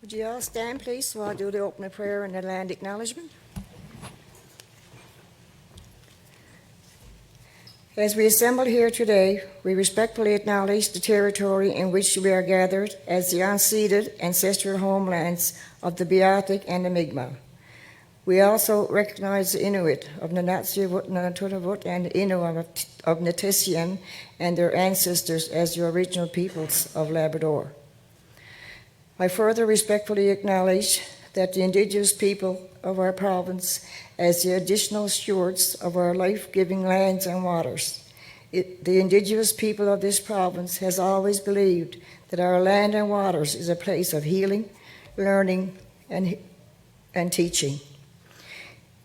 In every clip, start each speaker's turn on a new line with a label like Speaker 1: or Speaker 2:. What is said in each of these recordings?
Speaker 1: Would you all stand, please, so I'll do the opening prayer and the land acknowledgement? As we assemble here today, we respectfully acknowledge the territory in which we are gathered as the unceded ancestral homelands of the Beothuk and the Mi'kmaq. We also recognize the Inuit of Nunatsiavut, Nunaturavut, and the Innu of Nitessian and their ancestors as the original peoples of Labrador. I further respectfully acknowledge that the Indigenous people of our province, as the additional stewards of our life-giving lands and waters, the Indigenous people of this province has always believed that our land and waters is a place of healing, learning, and teaching.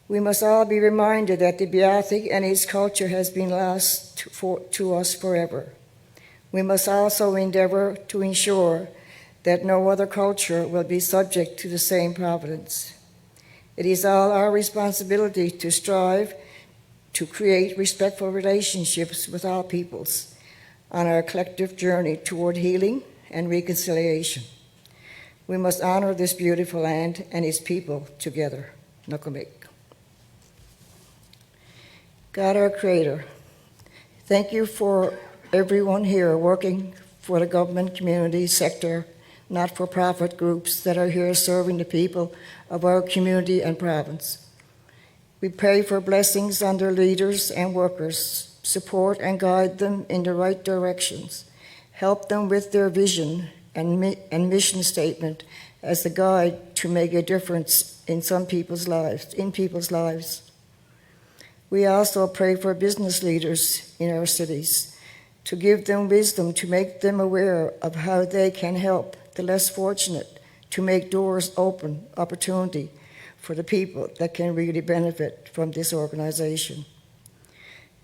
Speaker 1: We must all be reminded that the Beothuk and its culture has been lost to us forever. We must also endeavor to ensure that no other culture will be subject to the same providence. It is all our responsibility to strive to create respectful relationships with all peoples on our collective journey toward healing and reconciliation. We must honor this beautiful land and its people together. Nukumek. God, our Creator, thank you for everyone here working for the government, community, sector, not-for-profit groups that are here serving the people of our community and province. We pray for blessings on their leaders and workers, support and guide them in the right directions, help them with their vision and mission statement as a guide to make a difference in people's lives. We also pray for business leaders in our cities to give them wisdom to make them aware of how they can help the less fortunate, to make doors open, opportunity for the people that can really benefit from this organization.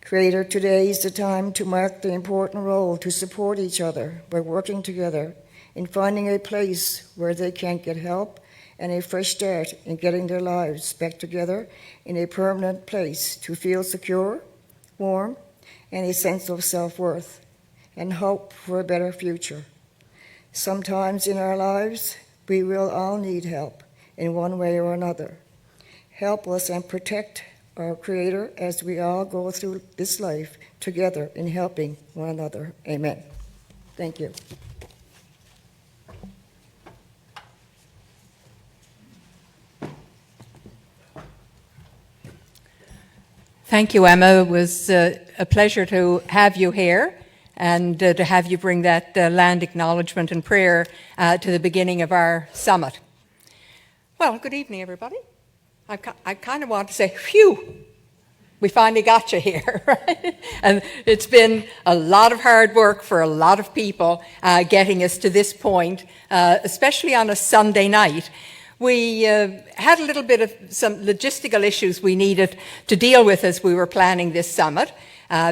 Speaker 1: Creator, today is the time to mark the important role to support each other by working together in finding a place where they can get help and a fresh start in getting their lives back together in a permanent place to feel secure, warm, and a sense of self-worth and hope for a better future. Sometimes in our lives, we will all need help in one way or another. Help us and protect our Creator as we all go through this life together in helping one another. Amen. Thank you.
Speaker 2: Thank you, Emma. It was a pleasure to have you here and to have you bring that land acknowledgement and prayer to the beginning of our summit. Well, good evening, everybody. I kind of want to say, phew, we finally got you here, right? And it's been a lot of hard work for a lot of people getting us to this point, especially on a Sunday night. We had a little bit of some logistical issues we needed to deal with as we were planning this summit.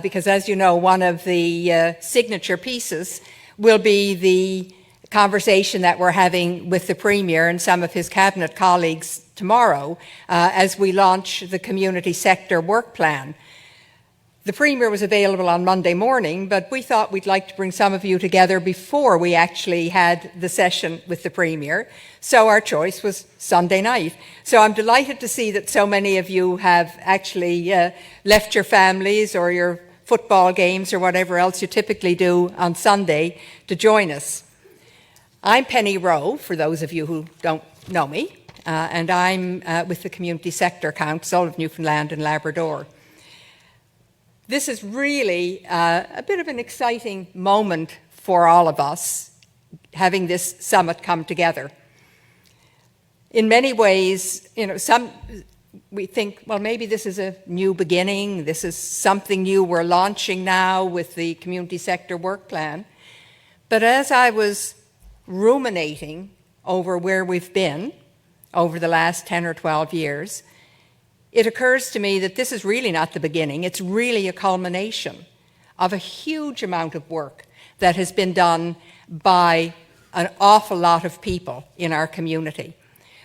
Speaker 2: Because as you know, one of the signature pieces will be the conversation that we're having with the Premier and some of his cabinet colleagues tomorrow as we launch the community sector work plan. The Premier was available on Monday morning, but we thought we'd like to bring some of you together before we actually had the session with the Premier. So our choice was Sunday night. So I'm delighted to see that so many of you have actually left your families or your football games or whatever else you typically do on Sunday to join us. I'm Penny Rowe, for those of you who don't know me, and I'm with the Community Sector Council of Newfoundland and Labrador. This is really a bit of an exciting moment for all of us, having this summit come together. In many ways, we think, well, maybe this is a new beginning. This is something new we're launching now with the community sector work plan. But as I was ruminating over where we've been over the last 10 or 12 years, it occurs to me that this is really not the beginning. It's really a culmination of a huge amount of work that has been done by an awful lot of people in our community.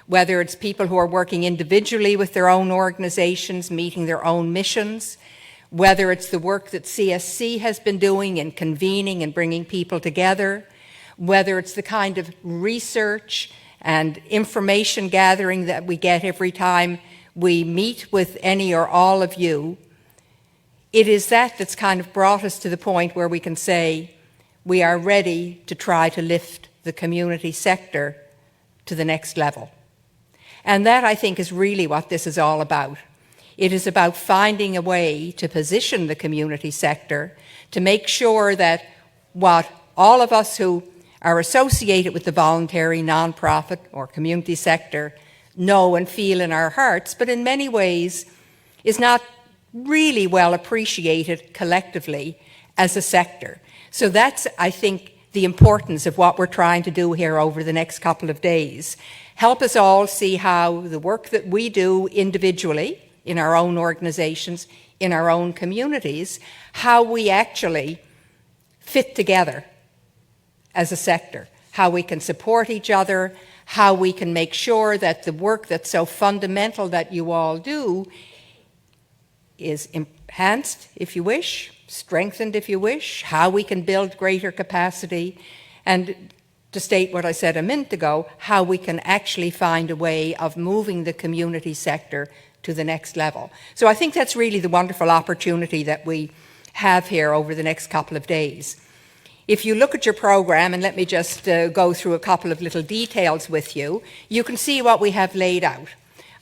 Speaker 2: Whether it's people who are working individually with their own organizations, meeting their own missions, whether it's the work that CSC has been doing in convening and bringing people together, whether it's the kind of research and information gathering that we get every time we meet with any or all of you, it is that that's kind of brought us to the point where we can say we are ready to try to lift the community sector to the next level. And that, I think, is really what this is all about. It is about finding a way to position the community sector to make sure that what all of us who are associated with the voluntary, non-profit or community sector know and feel in our hearts, but in many ways is not really well appreciated collectively as a sector. So that's, I think, the importance of what we're trying to do here over the next couple of days. Help us all see how the work that we do individually in our own organizations, in our own communities, how we actually fit together as a sector, how we can support each other, how we can make sure that the work that's so fundamental that you all do is enhanced, if you wish, strengthened, if you wish, how we can build greater capacity, and to state what I said a minute ago, how we can actually find a way of moving the community sector to the next level. So I think that's really the wonderful opportunity that we have here over the next couple of days. If you look at your program, and let me just go through a couple of little details with you, you can see what we have laid out.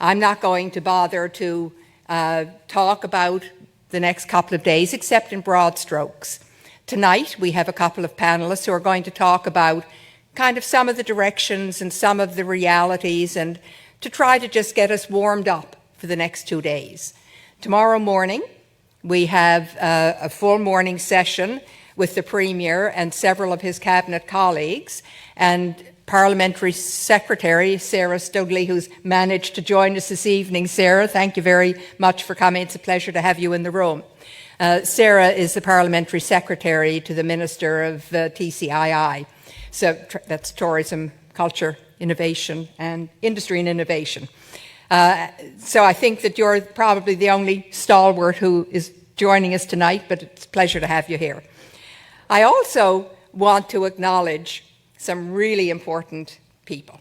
Speaker 2: I'm not going to bother to talk about the next couple of days, except in broad strokes. Tonight, we have a couple of panelists who are going to talk about kind of some of the directions and some of the realities, and to try to just get us warmed up for the next 2 days. Tomorrow morning, we have a full morning session with the Premier and several of his cabinet colleagues, and Parliamentary Secretary Sarah Stugley, who's managed to join us this evening. Sarah, thank you very much for coming. It's a pleasure to have you in the room. Sarah is the Parliamentary Secretary to the Minister of TCII. So that's Tourism, Culture, Innovation and Industry and Innovation. So I think that you're probably the only stalwart who is joining us tonight, but it's a pleasure to have you here. I also want to acknowledge some really important people.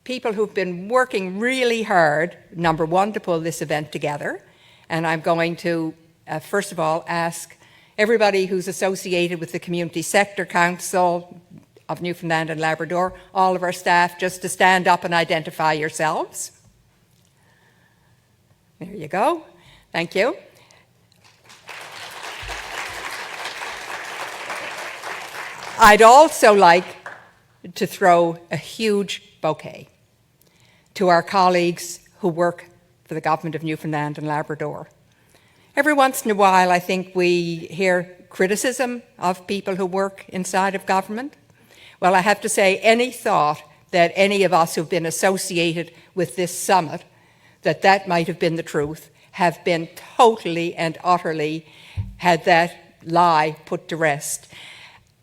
Speaker 2: People who've been working really hard, number one, to pull this event together. And I'm going to, first of all, ask everybody who's associated with the Community Sector Council of Newfoundland and Labrador, all of our staff, just to stand up and identify yourselves. There you go. Thank you. I'd also like to throw a huge bouquet to our colleagues who work for the Government of Newfoundland and Labrador. Every once in a while, I think we hear criticism of people who work inside of government. Well, I have to say, any thought that any of us who've been associated with this summit, that might have been the truth, have been totally and utterly had that lie put to rest.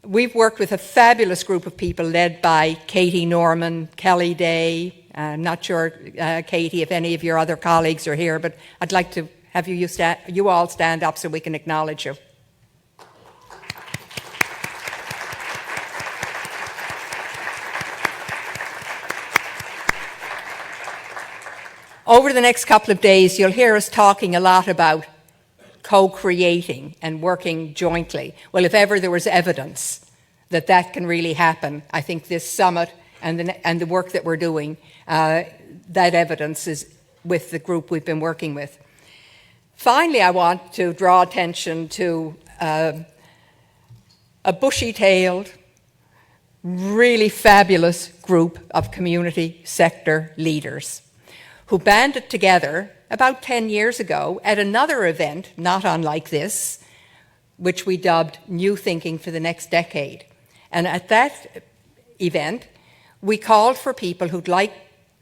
Speaker 2: We've worked with a fabulous group of people led by Katie Norman, Kelly Day. I'm not sure, Katie, if any of your other colleagues are here, but I'd like to have you all stand up so we can acknowledge you. Over the next couple of days, you'll hear us talking a lot about co-creating and working jointly. Well, if ever there was evidence that that can really happen, I think this summit and the work that we're doing, that evidence is with the group we've been working with. Finally, I want to draw attention to a bushy-tailed, really fabulous group of community sector leaders who banded together about 10 years ago at another event, not unlike this, which we dubbed New Thinking for the Next Decade. And at that event, we called for people who'd like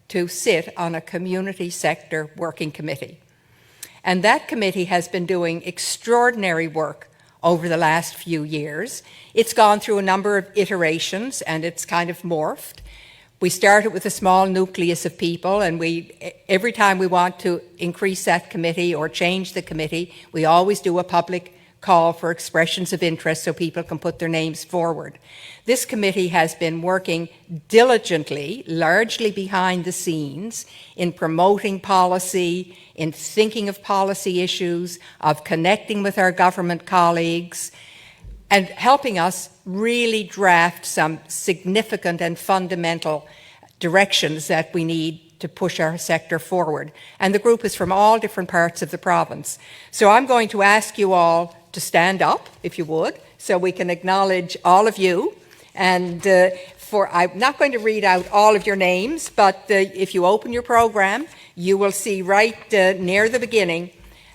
Speaker 2: to sit on a community sector working committee. And that committee has been doing extraordinary work over the last few years. It's gone through a number of iterations and it's kind of morphed. We started with a small nucleus of people, and every time we want to increase that committee or change the committee, we always do a public call for expressions of interest so people can put their names forward. This committee has been working diligently, largely behind the scenes, in promoting policy, in thinking of policy issues, of connecting with our government colleagues, and helping us really draft some significant and fundamental directions that we need to push our sector forward. And the group is from all different parts of the province. So I'm going to ask you all to stand up, if you would, so we can acknowledge all of you. And I'm not going to read out all of your names, but if you open your program, you will see right near the beginning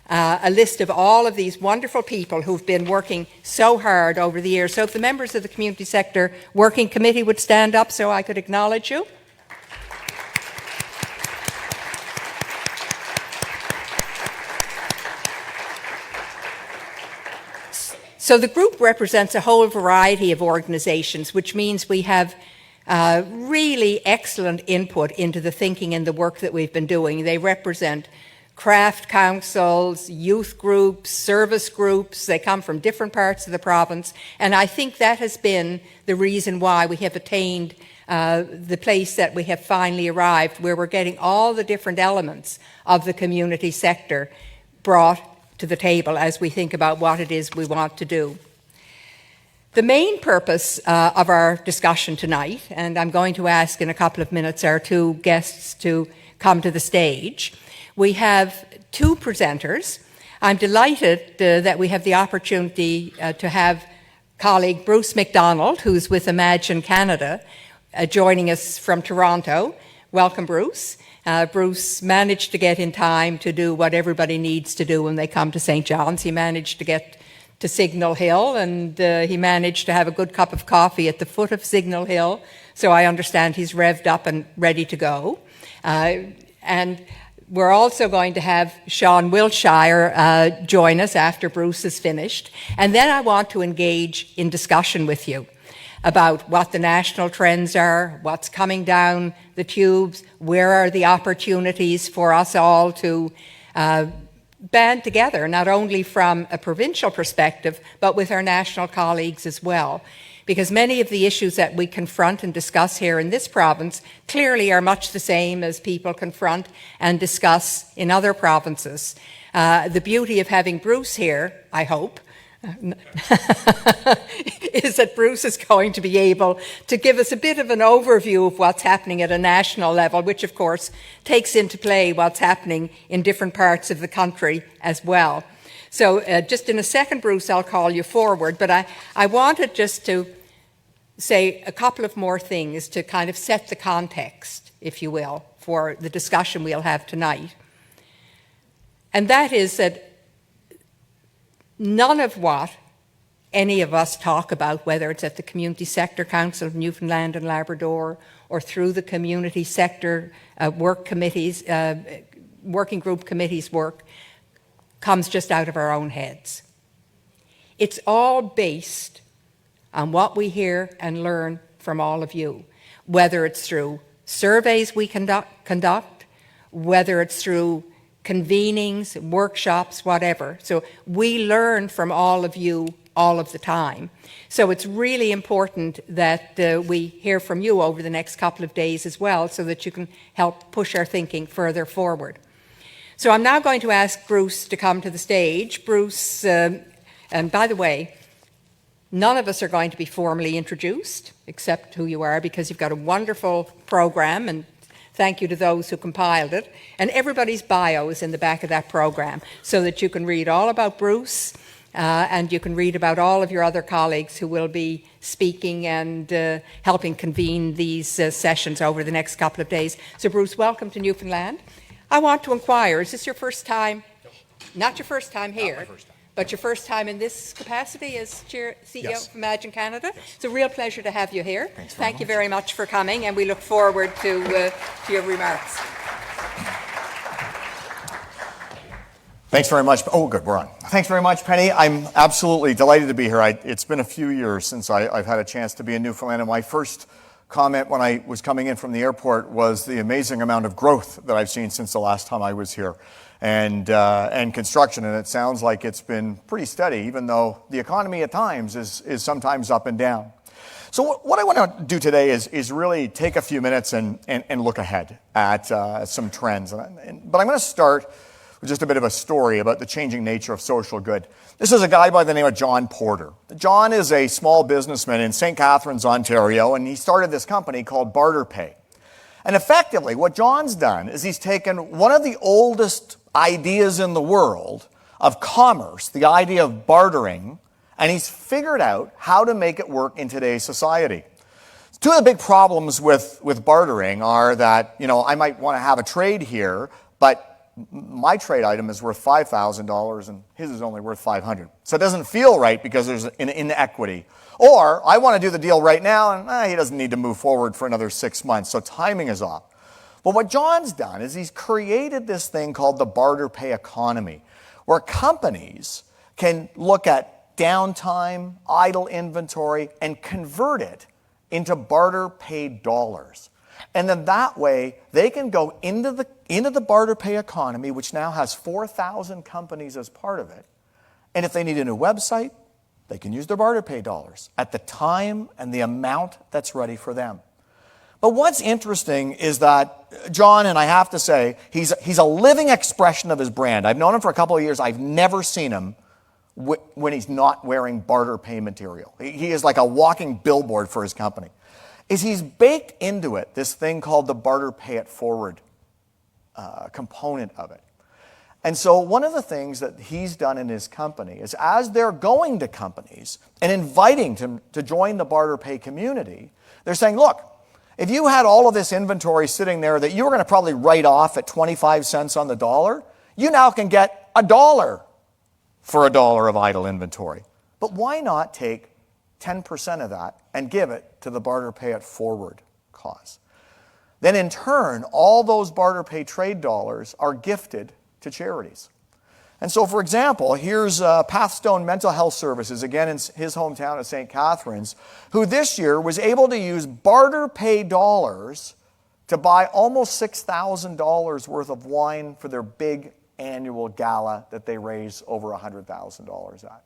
Speaker 2: a list of all of these wonderful people who've been working so hard over the years. So if the members of the Community Sector Working Committee would stand up so I could acknowledge you. So the group represents a whole variety of organizations, which means we have really excellent input into the thinking and the work that we've been doing. They represent craft councils, youth groups, service groups. They come from different parts of the province. And I think that has been the reason why we have attained the place that we have finally arrived, where we're getting all the different elements of the community sector brought to the table as we think about what it is we want to do. The main purpose of our discussion tonight, and I'm going to ask in a couple of minutes our two guests to come to the stage. We have two presenters. I'm delighted that we have the opportunity to have colleague Bruce McDonald, who's with Imagine Canada, joining us from Toronto. Welcome, Bruce. Bruce managed to get in time to do what everybody needs to do when they come to St. John's. He managed to get to Signal Hill, and he managed to have a good cup of coffee at the foot of Signal Hill. So I understand he's revved up and ready to go. And we're also going to have Sean Wiltshire join us after Bruce is finished. And then I want to engage in discussion with you about what the national trends are, what's coming down the tubes, where are the opportunities for us all to band together, not only from a provincial perspective, but with our national colleagues as well. Because many of the issues that we confront and discuss here in this province clearly are much the same as people confront and discuss in other provinces. The beauty of having Bruce here, I hope, is that Bruce is going to be able to give us a bit of an overview of what's happening at a national level, which of course takes into play what's happening in different parts of the country as well. So just in a second, Bruce, I'll call you forward, but I wanted just to say a couple of more things to kind of set the context, if you will, for the discussion we'll have tonight. And that is that none of what any of us talk about, whether it's at the Community Sector Council of Newfoundland and Labrador or through the community sector work committees, working group committees work, comes just out of our own heads. It's all based on what we hear and learn from all of you, whether it's through surveys we conduct, whether it's through convenings, workshops, whatever. So we learn from all of you all of the time. So it's really important that we hear from you over the next couple of days as well, so that you can help push our thinking further forward. So I'm now going to ask Bruce to come to the stage. Bruce, and by the way, none of us are going to be formally introduced, except who you are, because you've got a wonderful program, and thank you to those who compiled it. And everybody's bio is in the back of that program, so that you can read all about Bruce, and you can read about all of your other colleagues who will be speaking and helping convene these sessions over the next couple of days. So Bruce, welcome to Newfoundland. I want to inquire, is this your first time? No. Not your first time here. Not my first time. But your first time in this capacity as Chair, CEO
Speaker 3: Yes.
Speaker 2: of Imagine Canada?
Speaker 3: Yes.
Speaker 2: It's a real pleasure to have you here.
Speaker 3: Thank
Speaker 2: you very much for coming, and we look forward to your remarks.
Speaker 3: Thanks very much. Oh, good, we're on. Thanks very much, Penny. I'm absolutely delighted to be here. It's been a few years since I've had a chance to be in Newfoundland, and my first comment when I was coming in from the airport was the amazing amount of growth that I've seen since the last time I was here, and construction. And it sounds like it's been pretty steady, even though the economy at times is sometimes up and down. So what I want to do today is really take a few minutes and look ahead at some trends. But I'm going to start with just a bit of a story about the changing nature of social good. This is a guy by the name of John Porter. John is a small businessman in St. Catharines, Ontario, and he started this company called BarterPay. And effectively, what John's done is he's taken one of the oldest ideas in the world of commerce, the idea of bartering, and he's figured out how to make it work in today's society. Two of the big problems with bartering are that, I might want to have a trade here, but my trade item is worth $5,000 and his is only worth $500. So it doesn't feel right because there's an inequity. Or I want to do the deal right now and he doesn't need to move forward for another 6 months, so timing is off. But what John's done is he's created this thing called the barter pay economy, where companies can look at downtime, idle inventory, and convert it into barter paid dollars. And then that way, they can go into the barter pay economy, which now has 4,000 companies as part of it. And if they need a new website, they can use their barter pay dollars at the time and the amount that's ready for them. But what's interesting is that John, and I have to say, he's a living expression of his brand. I've known him for a couple of years. I've never seen him when he's not wearing barter pay material. He is like a walking billboard for his company. He's baked into it this thing called the barter pay it forward component of it. And so one of the things that he's done in his company is as they're going to companies and inviting them to join the barter pay community, they're saying, look, if you had all of this inventory sitting there that you were going to probably write off at 25 cents on the dollar, you now can get $1 for $1 of idle inventory. But why not take 10% of that and give it to the barter pay it forward cause? Then in turn, all those barter pay trade dollars are gifted to charities. And so, for example, here's Pathstone Mental Health Services, again in his hometown of St. Catharines, who this year was able to use barter pay dollars to buy almost $6,000 worth of wine for their big annual gala that they raise over $100,000 at.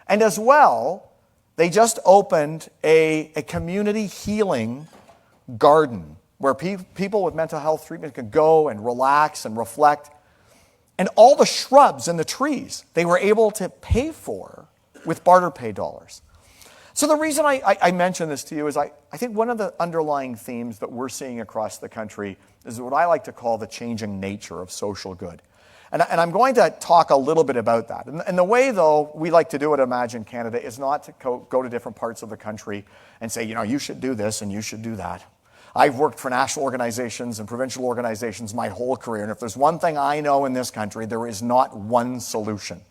Speaker 3: And as well, they just opened a community healing garden where people with mental health treatment can go and relax and reflect. And all the shrubs and the trees they were able to pay for with barter pay dollars. So the reason I mention this to you is I think one of the underlying themes that we're seeing across the country is what I like to call the changing nature of social good. And I'm going to talk a little bit about that. And the way, though, we like to do it at Imagine Canada is not to go to different parts of the country and say, you should do this and you should do that. I've worked for national organizations and provincial organizations my whole career, and if there's one thing I know in this country, there is not one solution.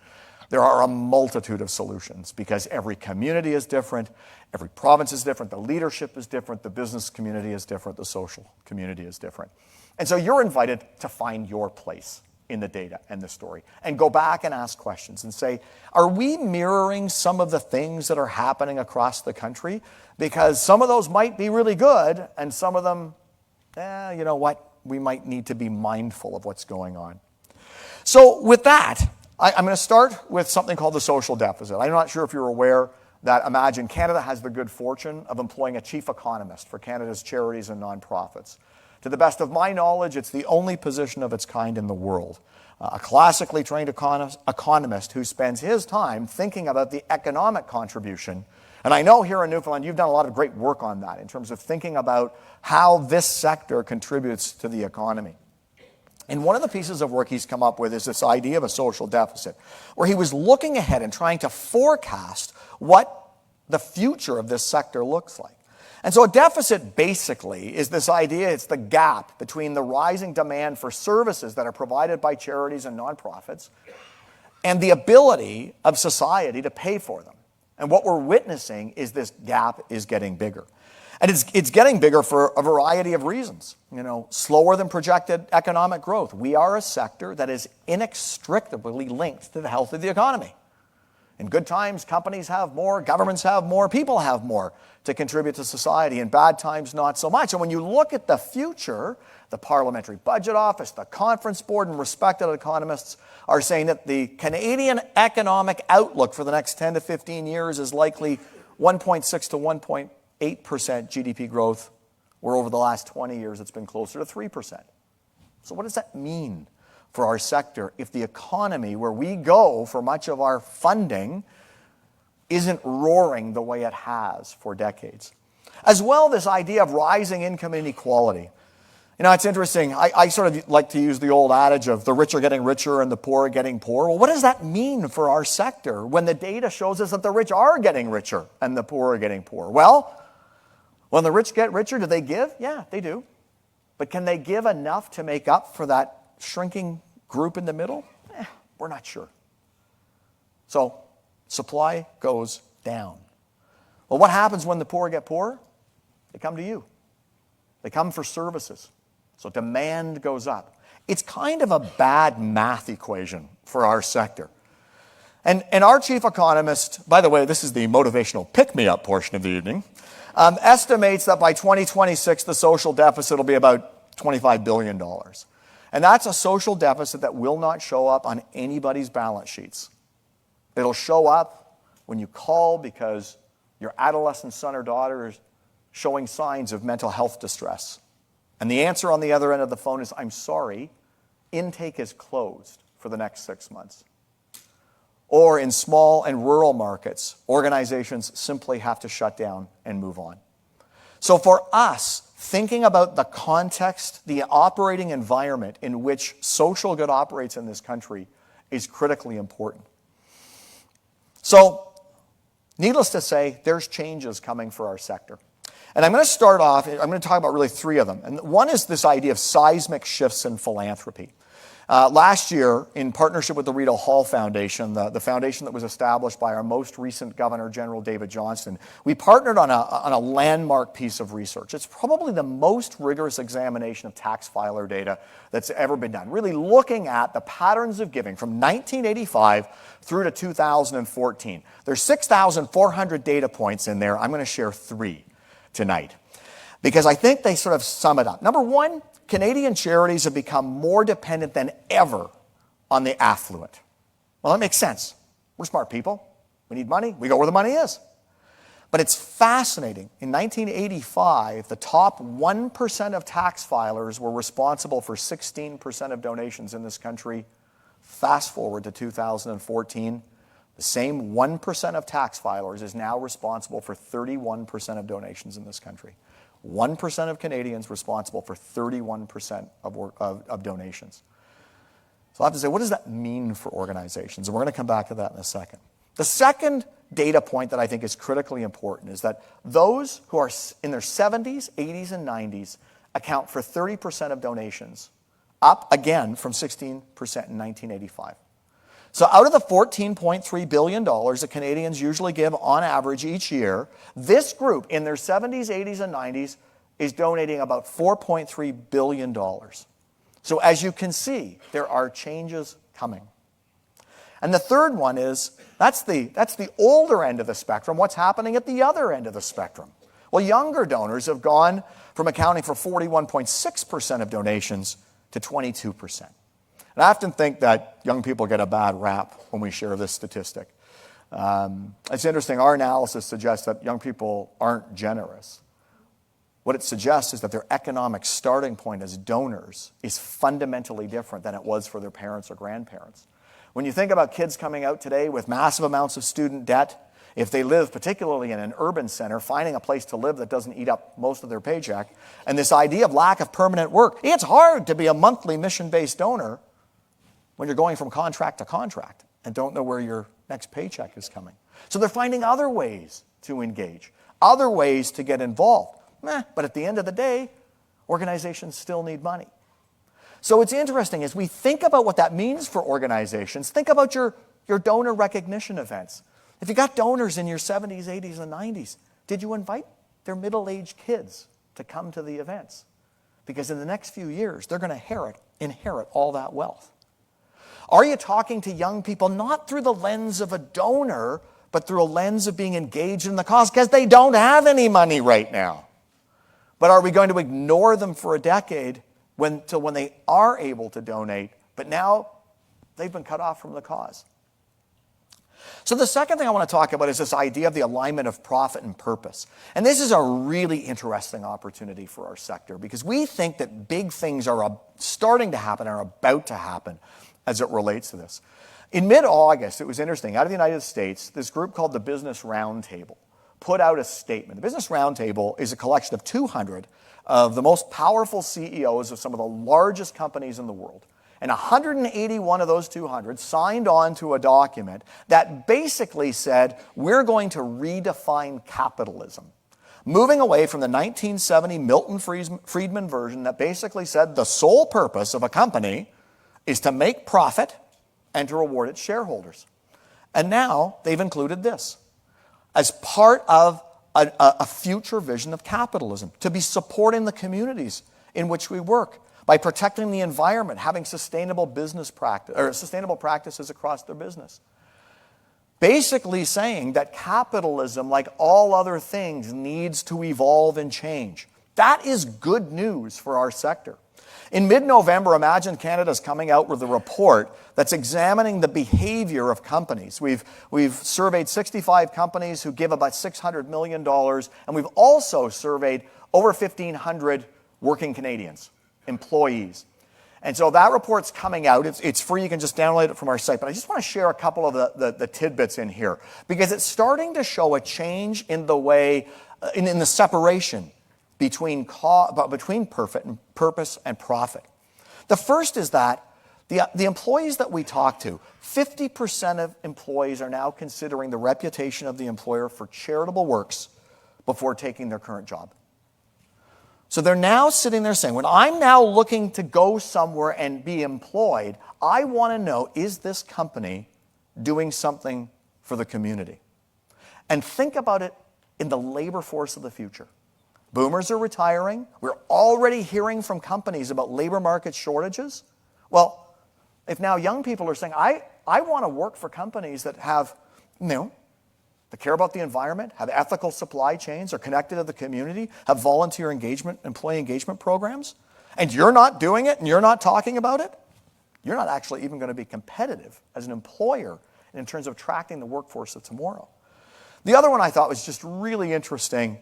Speaker 3: There are a multitude of solutions because every community is different, every province is different, the leadership is different, the business community is different, the social community is different. And so you're invited to find your place in the data and the story and go back and ask questions and say, are we mirroring some of the things that are happening across the country? Because some of those might be really good and some of them, you know what, we might need to be mindful of what's going on. So with that, I'm going to start with something called the social deficit. I'm not sure if you're aware that Imagine Canada has the good fortune of employing a chief economist for Canada's charities and nonprofits. To the best of my knowledge, it's the only position of its kind in the world. A classically trained economist who spends his time thinking about the economic contribution. And I know here in Newfoundland, you've done a lot of great work on that in terms of thinking about how this sector contributes to the economy. And one of the pieces of work he's come up with is this idea of a social deficit, where he was looking ahead and trying to forecast what the future of this sector looks like. And so a deficit basically is this idea, it's the gap between the rising demand for services that are provided by charities and nonprofits and the ability of society to pay for them. And what we're witnessing is this gap is getting bigger. And it's getting bigger for a variety of reasons. Slower than projected economic growth. We are a sector that is inextricably linked to the health of the economy. In good times, companies have more, governments have more, people have more to contribute to society. In bad times, not so much. And when you look at the future, the Parliamentary Budget Office, the Conference Board, and respected economists are saying that the Canadian economic outlook for the next 10 to 15 years is likely 1.6 to 1.8% GDP growth, where over the last 20 years it's been closer to 3%. So what does that mean for our sector if the economy, where we go for much of our funding, isn't roaring the way it has for decades? As well, this idea of rising income inequality. You know, it's interesting. I sort of like to use the old adage of the rich are getting richer and the poor are getting poorer. Well, what does that mean for our sector when the data shows us that the rich are getting richer and the poor are getting poorer? Well, when the rich get richer, do they give? Yeah, they do. But can they give enough to make up for that shrinking group in the middle? We're not sure. So supply goes down. Well, what happens when the poor get poorer? They come to you. They come for services. So demand goes up. It's kind of a bad math equation for our sector. And our chief economist, by the way, this is the motivational pick-me-up portion of the evening, estimates that by 2026 the social deficit will be about $25 billion. And that's a social deficit that will not show up on anybody's balance sheets. It'll show up when you call because your adolescent son or daughter is showing signs of mental health distress. And the answer on the other end of the phone is, I'm sorry, intake is closed for the next 6 months. Or in small and rural markets, organizations simply have to shut down and move on. So for us, thinking about the context, the operating environment in which social good operates in this country is critically important. So, needless to say, there's changes coming for our sector. And I'm going to start off, I'm going to talk about really three of them. And one is this idea of seismic shifts in philanthropy. Last year, in partnership with the Rideau Hall Foundation, the foundation that was established by our most recent Governor General David Johnston, we partnered on a landmark piece of research. It's probably the most rigorous examination of tax filer data that's ever been done, really looking at the patterns of giving from 1985 through to 2014. There's 6,400 data points in there. I'm going to share three tonight because I think they sort of sum it up. Number one, Canadian charities have become more dependent than ever on the affluent. Well, that makes sense. We're smart people. We need money. We go where the money is. But it's fascinating. In 1985, the top 1% of tax filers were responsible for 16% of donations in this country. Fast forward to 2014, the same 1% of tax filers is now responsible for 31% of donations in this country. 1% of Canadians responsible for 31% of donations. So I have to say, what does that mean for organizations? And we're going to come back to that in a second. The second data point that I think is critically important is that those who are in their 70s, 80s, and 90s account for 30% of donations, up again from 16% in 1985. So out of the $14.3 billion that Canadians usually give on average each year, this group in their 70s, 80s, and 90s is donating about $4.3 billion. So as you can see, there are changes coming. And the third one is, that's the older end of the spectrum. What's happening at the other end of the spectrum? Well, younger donors have gone from accounting for 41.6% of donations to 22%. And I often think that young people get a bad rap when we share this statistic. It's interesting, our analysis suggests that young people aren't generous. What it suggests is that their economic starting point as donors is fundamentally different than it was for their parents or grandparents. When you think about kids coming out today with massive amounts of student debt, if they live particularly in an urban center, finding a place to live that doesn't eat up most of their paycheck, and this idea of lack of permanent work, it's hard to be a monthly mission-based donor when you're going from contract to contract and don't know where your next paycheck is coming. So they're finding other ways to engage, other ways to get involved. But at the end of the day, organizations still need money. So it's interesting, as we think about what that means for organizations, think about your donor recognition events. If you got donors in your 70s, 80s, and 90s, did you invite their middle-aged kids to come to the events? Because in the next few years, they're going to inherit all that wealth. Are you talking to young people not through the lens of a donor, but through a lens of being engaged in the cause because they don't have any money right now? But are we going to ignore them for a decade till when they are able to donate, but now they've been cut off from the cause? So the second thing I want to talk about is this idea of the alignment of profit and purpose. And this is a really interesting opportunity for our sector because we think that big things are starting to happen, are about to happen as it relates to this. In mid-August, it was interesting, out of the United States, this group called the Business Roundtable put out a statement. The Business Roundtable is a collection of 200 of the most powerful CEOs of some of the largest companies in the world. And 181 of those 200 signed on to a document that basically said, we're going to redefine capitalism. Moving away from the 1970 Milton Friedman version that basically said the sole purpose of a company is to make profit and to reward its shareholders. And now they've included this as part of a future vision of capitalism, to be supporting the communities in which we work, by protecting the environment, having sustainable business practice or sustainable practices across their business. Basically saying that capitalism, like all other things, needs to evolve and change. That is good news for our sector. In mid-November, Imagine Canada is coming out with a report that's examining the behavior of companies. We've surveyed 65 companies who give about $600 million, and we've also surveyed over 1,500 working Canadians, employees. And so that report's coming out. It's free. You can just download it from our site. But I just want to share a couple of the tidbits in here because it's starting to show a change in the way, in the separation between purpose and profit. The first is that the employees that we talk to, 50% of employees are now considering the reputation of the employer for charitable works before taking their current job. So they're now sitting there saying, when I'm now looking to go somewhere and be employed, I want to know, is this company doing something for the community? And think about it in the labor force of the future. Boomers are retiring. We're already hearing from companies about labor market shortages. Well, if now young people are saying, I want to work for companies that have, that care about the environment, have ethical supply chains, are connected to the community, have volunteer engagement, employee engagement programs, and you're not doing it and you're not talking about it, you're not actually even going to be competitive as an employer in terms of attracting the workforce of tomorrow. The other one I thought was just really interesting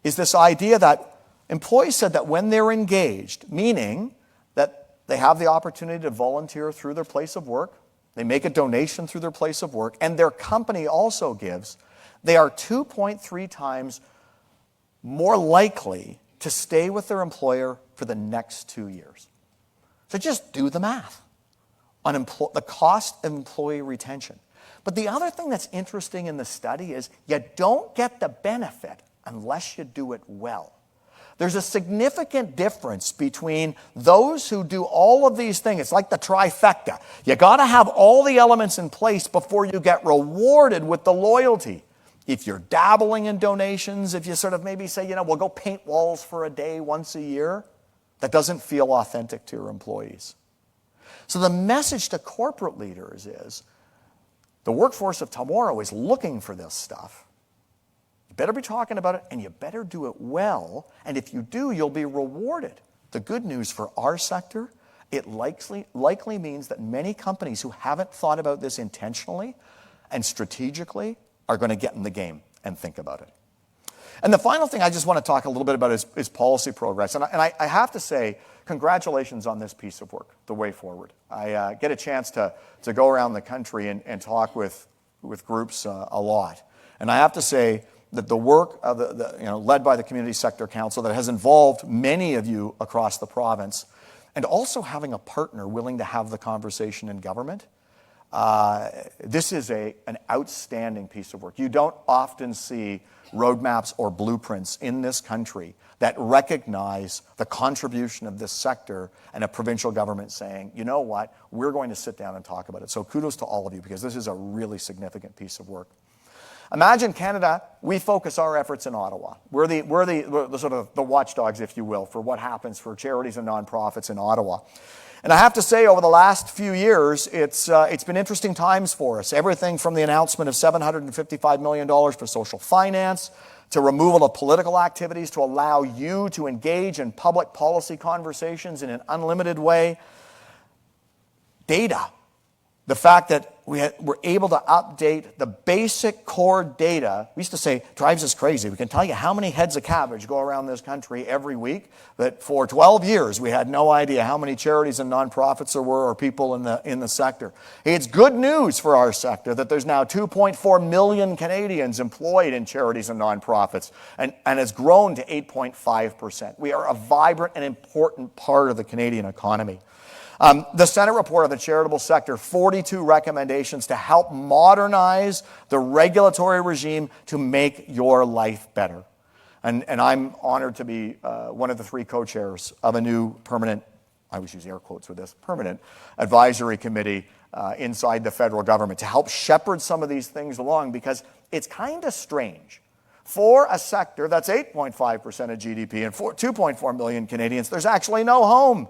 Speaker 3: is this idea that employees said that when they're engaged, meaning that they have the opportunity to volunteer through their place of work, they make a donation through their place of work, and their company also gives, they are 2.3 times more likely to stay with their employer for the next 2 years. So just do the math on the cost of employee retention. But the other thing that's interesting in the study is you don't get the benefit unless you do it well. There's a significant difference between those who do all of these things. It's like the trifecta. You got to have all the elements in place before you get rewarded with the loyalty. If you're dabbling in donations, if you sort of maybe say, we'll go paint walls for a day once a year, that doesn't feel authentic to your employees. So the message to corporate leaders is the workforce of tomorrow is looking for this stuff. You better be talking about it, and you better do it well. And if you do, you'll be rewarded. The good news for our sector, it likely means that many companies who haven't thought about this intentionally and strategically are going to get in the game and think about it. And the final thing I just want to talk a little bit about is policy progress. And I have to say, congratulations on this piece of work, The Way Forward. I get a chance to go around the country and talk with groups a lot. And I have to say that the work of led by the Community Sector Council that has involved many of you across the province, and also having a partner willing to have the conversation in government, this is an outstanding piece of work. You don't often see roadmaps or blueprints in this country that recognize the contribution of this sector and a provincial government saying, you know what, we're going to sit down and talk about it. So kudos to all of you because this is a really significant piece of work. Imagine Canada, we focus our efforts in Ottawa. We're the sort of the watchdogs, if you will, for what happens for charities and nonprofits in Ottawa. And I have to say, over the last few years, it's been interesting times for us. Everything from the announcement of $755 million for social finance, to removal of political activities to allow you to engage in public policy conversations in an unlimited way. Data. The fact that we're able to update the basic core data, we used to say, drives us crazy. We can tell you how many heads of cabbage go around this country every week, but for 12 years we had no idea how many charities and nonprofits there were or people in the sector. It's good news for our sector that there's now 2.4 million Canadians employed in charities and nonprofits, and has grown to 8.5%. We are a vibrant and important part of the Canadian economy. The Senate report of the charitable sector, 42 recommendations to help modernize the regulatory regime to make your life better. And I'm honored to be one of the 3 co-chairs of a new permanent, I always use air quotes with this, permanent advisory committee inside the federal government to help shepherd some of these things along, because it's kind of strange. For a sector that's 8.5% of GDP and 2.4 million Canadians, there's actually no home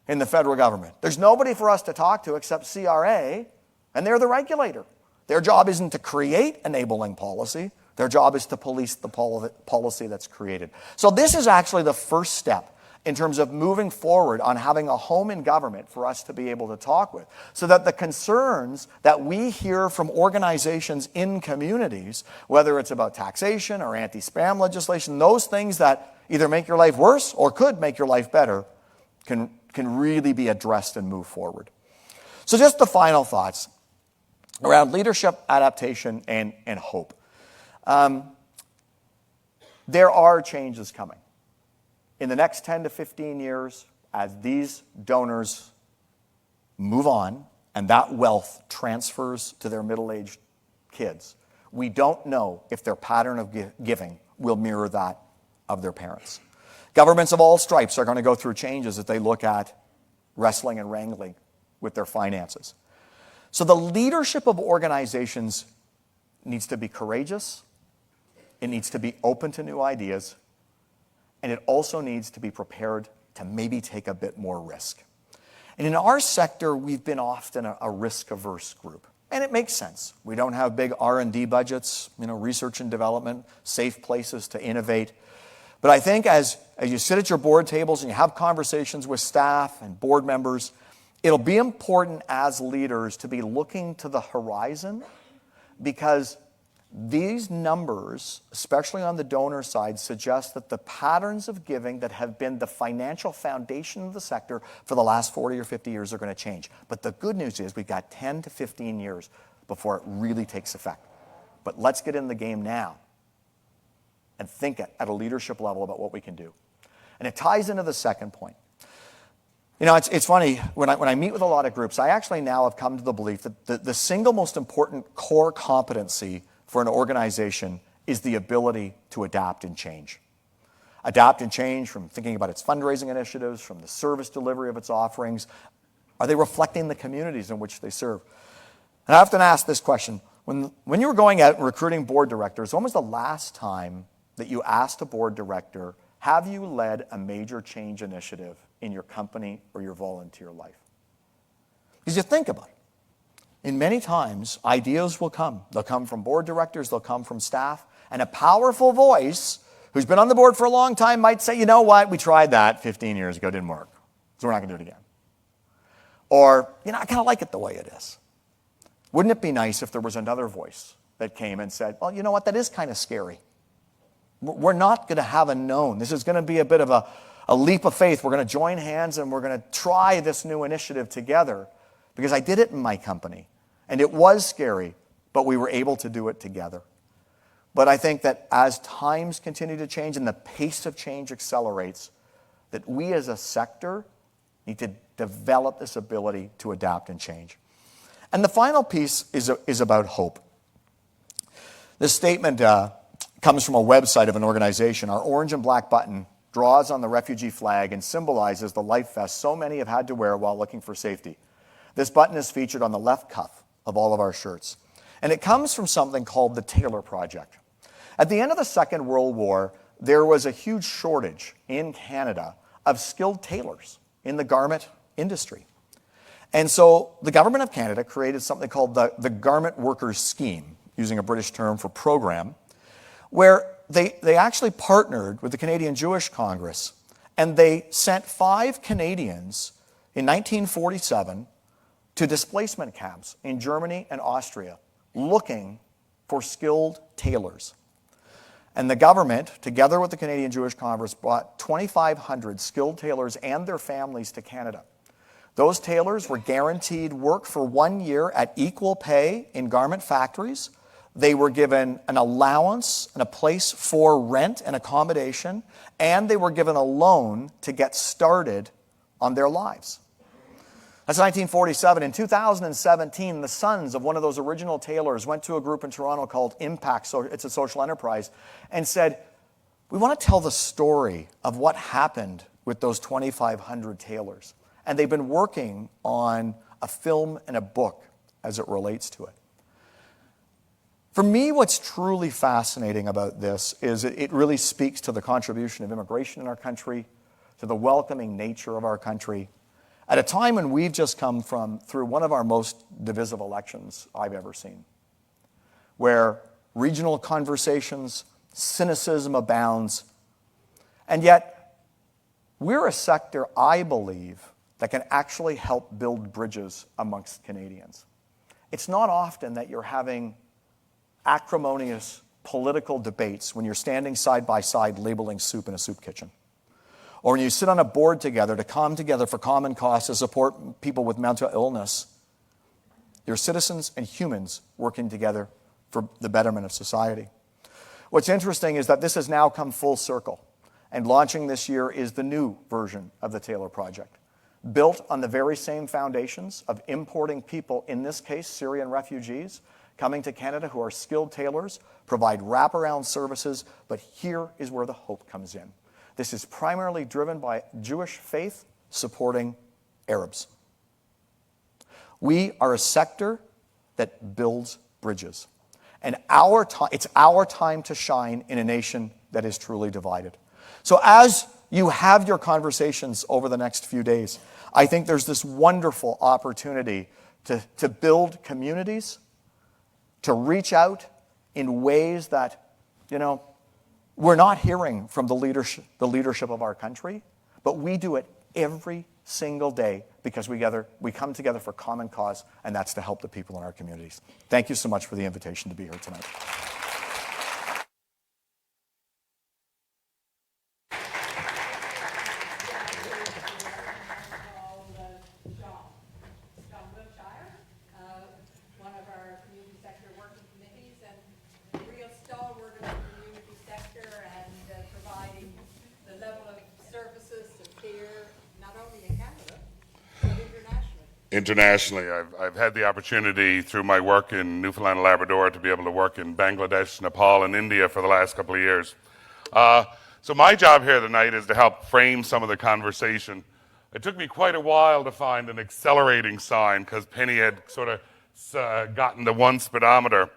Speaker 3: in the federal government. There's nobody for us to talk to except CRA, and they're the regulator. Their job isn't to create enabling policy. Their job is to police the policy that's created. So this is actually the first step in terms of moving forward on having a home in government for us to be able to talk with, so that the concerns that we hear from organizations in communities, whether it's about taxation or anti-spam legislation, those things that either make your life worse or could make your life better, can really be addressed and move forward. So just the final thoughts around leadership, adaptation, and hope. There are changes coming. In the next 10 to 15 years, as these donors move on and that wealth transfers to their middle-aged kids, we don't know if their pattern of giving will mirror that of their parents. Governments of all stripes are going to go through changes as they look at wrestling and wrangling with their finances. So the leadership of organizations needs to be courageous, it needs to be open to new ideas, and it also needs to be prepared to maybe take a bit more risk. And in our sector, we've been often a risk-averse group. And it makes sense. We don't have big R&D budgets, research and development, safe places to innovate. But I think as you sit at your board tables and you have conversations with staff and board members, it'll be important as leaders to be looking to the horizon, because these numbers, especially on the donor side, suggest that the patterns of giving that have been the financial foundation of the sector for the last 40 or 50 years are going to change. But the good news is we've got 10 to 15 years before it really takes effect. But let's get in the game now and think at a leadership level about what we can do. And it ties into the second point. It's funny, when I meet with a lot of groups, I actually now have come to the belief that the single most important core competency for an organization is the ability to adapt and change. Adapt and change from thinking about its fundraising initiatives, from the service delivery of its offerings. Are they reflecting the communities in which they serve? And I often ask this question, when you were going out and recruiting board directors, when was the last time that you asked a board director, have you led a major change initiative in your company or your volunteer life? Because you think about it. In many times, ideas will come. They'll come from board directors, they'll come from staff, and a powerful voice who's been on the board for a long time might say, you know what, we tried that 15 years ago, didn't work, so we're not going to do it again. Or, I kind of like it the way it is. Wouldn't it be nice if there was another voice that came and said, well, you know what, that is kind of scary. We're not going to have a known. This is going to be a bit of a leap of faith. We're going to join hands and we're going to try this new initiative together, because I did it in my company. And it was scary, but we were able to do it together. But I think that as times continue to change and the pace of change accelerates, that we as a sector need to develop this ability to adapt and change. And the final piece is about hope. This statement comes from a website of an organization. Our orange and black button draws on the refugee flag and symbolizes the life vest so many have had to wear while looking for safety. This button is featured on the left cuff of all of our shirts. And it comes from something called the Taylor Project. At the end of the Second World War, there was a huge shortage in Canada of skilled tailors in the garment industry. And so the Government of Canada created something called the Garment Workers Scheme, using a British term for program, where they actually partnered with the Canadian Jewish Congress, and they sent 5 Canadians in 1947 to displacement camps in Germany and Austria, looking for skilled tailors. And the government, together with the Canadian Jewish Congress, brought 2,500 skilled tailors and their families to Canada. Those tailors were guaranteed work for 1 year at equal pay in garment factories. They were given an allowance and a place for rent and accommodation, and they were given a loan to get started on their lives. That's 1947. In 2017, the sons of one of those original tailors went to a group in Toronto called Impact, so it's a social enterprise, and said, we want to tell the story of what happened with those 2,500 tailors. And they've been working on a film and a book as it relates to it. For me, what's truly fascinating about this is it really speaks to the contribution of immigration in our country, to the welcoming nature of our country, at a time when we've just come through one of our most divisive elections I've ever seen, where regional conversations, cynicism abounds, and yet we're a sector, I believe, that can actually help build bridges amongst Canadians. It's not often that you're having acrimonious political debates when you're standing side by side labeling soup in a soup kitchen. Or when you sit on a board together to come together for common cause to support people with mental illness. You're citizens and humans working together for the betterment of society. What's interesting is that this has now come full circle, and launching this year is the new version of the Taylor Project, built on the very same foundations of importing people, in this case Syrian refugees, coming to Canada who are skilled tailors, provide wraparound services, but here is where the hope comes in. This is primarily driven by Jewish faith supporting Arabs. We are a sector that builds bridges. And it's our time to shine in a nation that is truly divided. So as you have your conversations over the next few days, I think there's this wonderful opportunity to build communities, to reach out in ways that, we're not hearing from the leadership of our country, but we do it every single day because we come together for common cause, and that's to help the people in our communities. Thank you so much for the invitation to be here tonight.
Speaker 2: One of our community sector working committees and a real stalwart of the community sector and providing the level of services to care not only in Canada, but internationally.
Speaker 4: Internationally, I've had the opportunity through my work in Newfoundland and Labrador to be able to work in Bangladesh, Nepal, and India for the last couple of years. So my job here tonight is to help frame some of the conversation. It took me quite a while to find an accelerating sign because Penny had sort of gotten to one speedometer.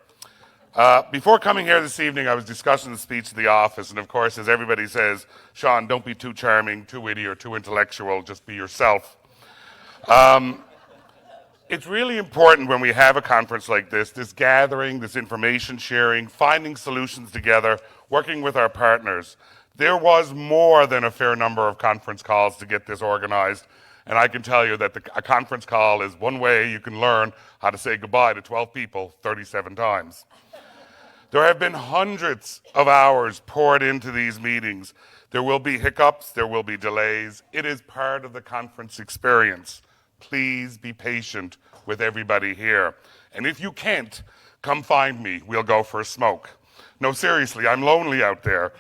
Speaker 4: Before coming here this evening, I was discussing the speech at the office, and of course, as everybody says, Sean, don't be too charming, too witty, or too intellectual, just be yourself. It's really important when we have a conference like this gathering, this information sharing, finding solutions together, working with our partners. There was more than a fair number of conference calls to get this organized. And I can tell you that a conference call is one way you can learn how to say goodbye to 12 people 37 times. There have been hundreds of hours poured into these meetings. There will be hiccups, there will be delays. It is part of the conference experience. Please be patient with everybody here. And if you can't, come find me. We'll go for a smoke. No, seriously, I'm lonely out there.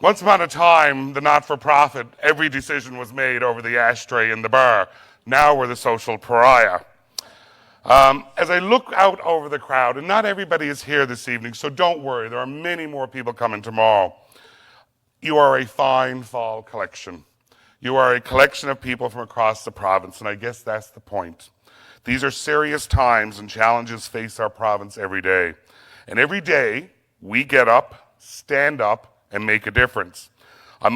Speaker 4: Once upon a time, the not-for-profit, every decision was made over the ashtray in the bar. Now we're the social pariah. As I look out over the crowd, and not everybody is here this evening, so don't worry, there are many more people coming tomorrow. You are a fine fall collection. You are a collection of people from across the province, and I guess that's the point. These are serious times, and challenges face our province every day. And every day, we get up, stand up, and make a difference. I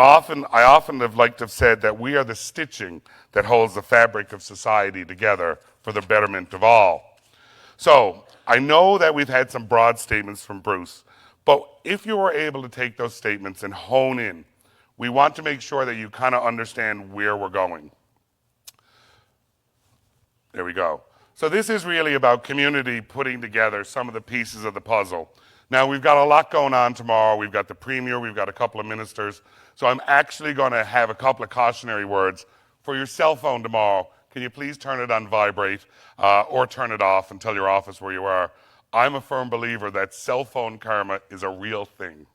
Speaker 4: often have liked to have said that we are the stitching that holds the fabric of society together for the betterment of all. So I know that we've had some broad statements from Bruce, but if you were able to take those statements and hone in, we want to make sure that you kind of understand where we're going. There we go. So this is really about community putting together some of the pieces of the puzzle. Now, we've got a lot going on tomorrow. We've got the Premier, we've got a couple of ministers. So I'm actually going to have a couple of cautionary words. For your cell phone tomorrow, can you please turn it on vibrate or turn it off and tell your office where you are? I'm a firm believer that cell phone karma is a real thing.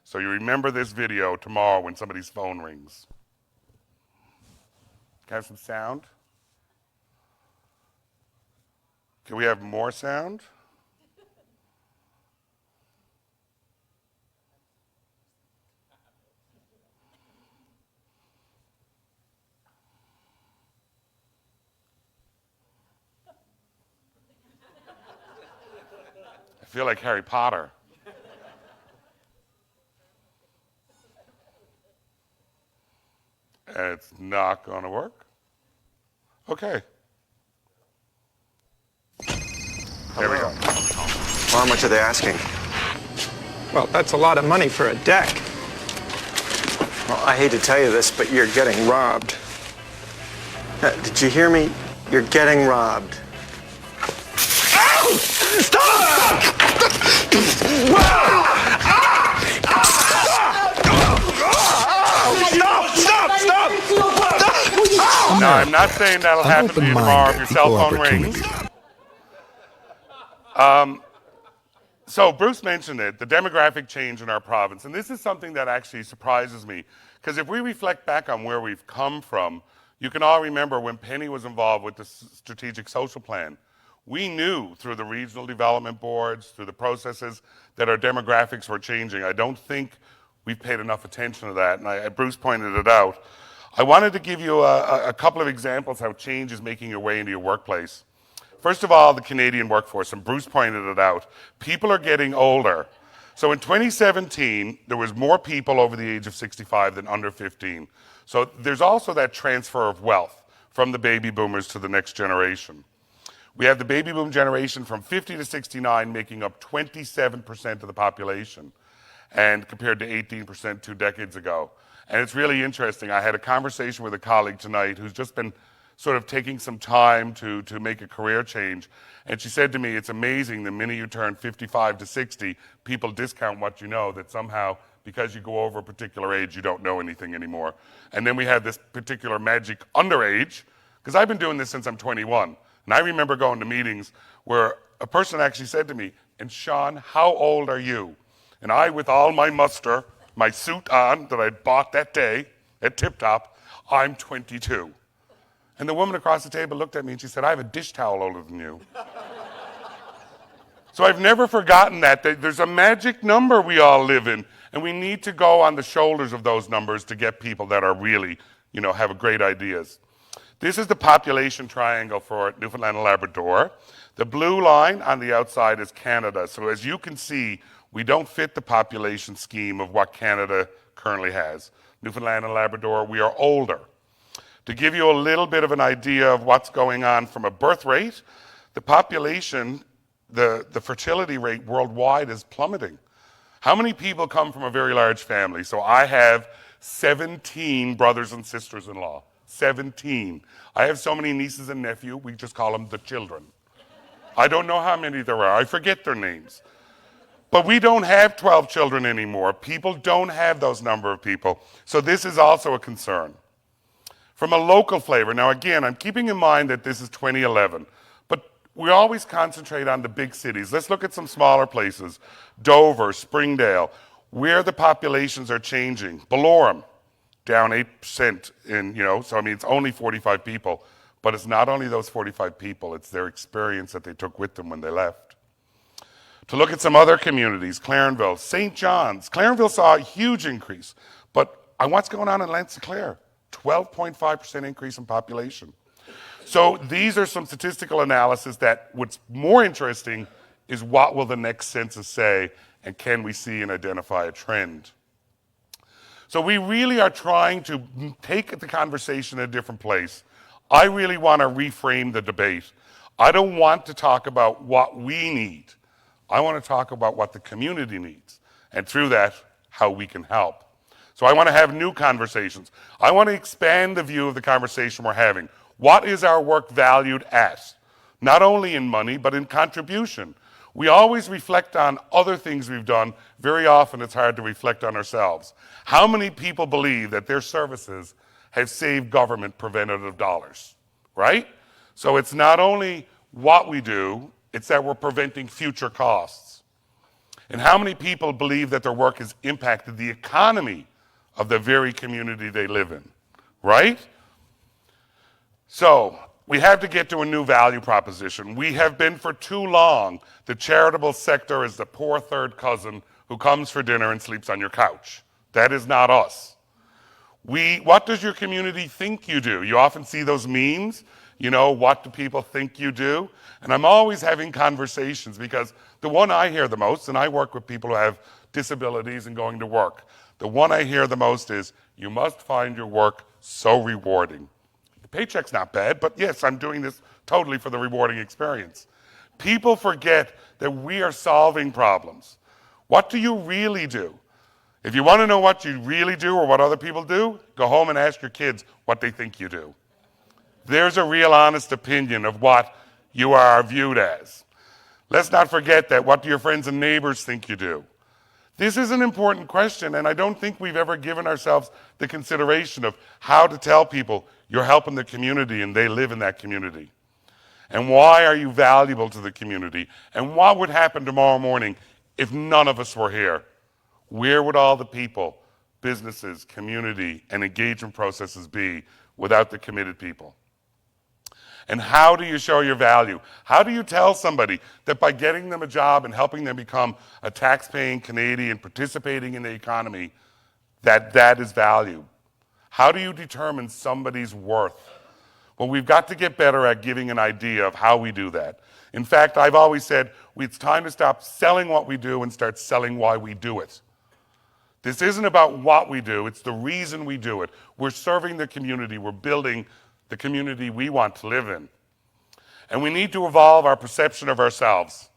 Speaker 4: So you remember this video tomorrow when somebody's phone rings. Can I have some sound? Can we have more sound? I feel like Harry Potter. And it's not going to work? Okay. There we go.
Speaker 5: Well, how much are they asking?
Speaker 6: Well, that's a lot of money for a deck.
Speaker 5: Well, I hate to tell you this, but you're getting robbed. Did you hear me? You're getting robbed.
Speaker 4: No, I'm not saying that'll happen to you tomorrow if your cell phone rings. So Bruce mentioned it, the demographic change in our province. And this is something that actually surprises me. Because if we reflect back on where we've come from, you can all remember when Penny was involved with the Strategic Social Plan. We knew through the regional development boards, through the processes, that our demographics were changing. I don't think we've paid enough attention to that, and Bruce pointed it out. I wanted to give you a couple of examples how change is making your way into your workplace. First of all, the Canadian workforce, and Bruce pointed it out. People are getting older. So in 2017, there was more people over the age of 65 than under 15. So there's also that transfer of wealth from the baby boomers to the next generation. We have the baby boom generation from 50 to 69 making up 27% of the population, and compared to 18% 2 decades ago. And it's really interesting. I had a conversation with a colleague tonight who's just been sort of taking some time to make a career change. And she said to me, it's amazing the minute you turn 55 to 60, people discount what you know, that somehow because you go over a particular age, you don't know anything anymore. And then we have this particular magic underage, because I've been doing this since I'm 21. And I remember going to meetings where a person actually said to me, and Sean, how old are you? And I, with all my muster, my suit on that I bought that day at Tip Top, I'm 22. And the woman across the table looked at me and she said, I have a dish towel older than you. So I've never forgotten that there's a magic number we all live in, and we need to go on the shoulders of those numbers to get people that are really, have great ideas. This is the population triangle for Newfoundland and Labrador. The blue line on the outside is Canada. So as you can see, we don't fit the population scheme of what Canada currently has. Newfoundland and Labrador, we are older. To give you a little bit of an idea of what's going on from a birth rate, the population, the fertility rate worldwide is plummeting. How many people come from a very large family? So I have 17 brothers and sisters-in-law. 17. I have so many nieces and nephews, we just call them the children. I don't know how many there are. I forget their names. But we don't have 12 children anymore. People don't have those number of people. So this is also a concern. From a local flavor, now again, I'm keeping in mind that this is 2011, but we always concentrate on the big cities. Let's look at some smaller places. Dover, Springdale, where the populations are changing. Ballorem, down 8% so it's only 45 people, but it's not only those 45 people, it's their experience that they took with them when they left. To look at some other communities, Clarenville, St. John's. Clarenville saw a huge increase, but what's going on in Lancy-Clare? 12.5% increase in population. So these are some statistical analysis that what's more interesting is what will the next census say, and can we see and identify a trend? So we really are trying to take the conversation in a different place. I really want to reframe the debate. I don't want to talk about what we need. I want to talk about what the community needs, and through that, how we can help. So I want to have new conversations. I want to expand the view of the conversation we're having. What is our work valued at? Not only in money, but in contribution. We always reflect on other things we've done. Very often it's hard to reflect on ourselves. How many people believe that their services have saved government preventative dollars, right? So it's not only what we do, it's that we're preventing future costs. And how many people believe that their work has impacted the economy of the very community they live in, right? So we have to get to a new value proposition. We have been for too long, the charitable sector is the poor third cousin who comes for dinner and sleeps on your couch. That is not us. What does your community think you do? You often see those memes, what do people think you do? And I'm always having conversations because the one I hear the most, and I work with people who have disabilities and going to work, the one I hear the most is, you must find your work so rewarding. The paycheck's not bad, but yes, I'm doing this totally for the rewarding experience. People forget that we are solving problems. What do you really do? If you want to know what you really do or what other people do, go home and ask your kids what they think you do. There's a real honest opinion of what you are viewed as. Let's not forget that. What do your friends and neighbors think you do? This is an important question, and I don't think we've ever given ourselves the consideration of how to tell people you're helping the community and they live in that community. And why are you valuable to the community? And what would happen tomorrow morning if none of us were here? Where would all the people, businesses, community, and engagement processes be without the committed people? And how do you show your value? How do you tell somebody that by getting them a job and helping them become a tax-paying Canadian participating in the economy, that is value? How do you determine somebody's worth? Well, we've got to get better at giving an idea of how we do that. In fact, I've always said it's time to stop selling what we do and start selling why we do it. This isn't about what we do, it's the reason we do it. We're serving the community, we're building the community we want to live in. And we need to evolve our perception of ourselves.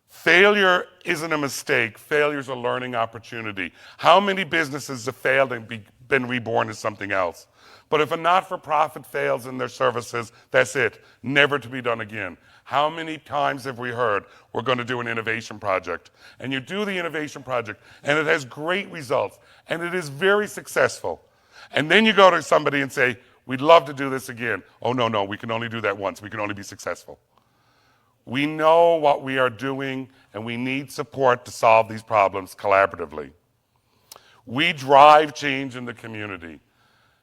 Speaker 4: Failure isn't a mistake, failure is a learning opportunity. How many businesses have failed and been reborn as something else? But if a not-for-profit fails in their services, that's it, never to be done again. How many times have we heard we're going to do an innovation project? And you do the innovation project, and it has great results, and it is very successful. And then you go to somebody and say, we'd love to do this again. Oh, no, we can only do that once. We can only be successful. We know what we are doing, and we need support to solve these problems collaboratively. We drive change in the community.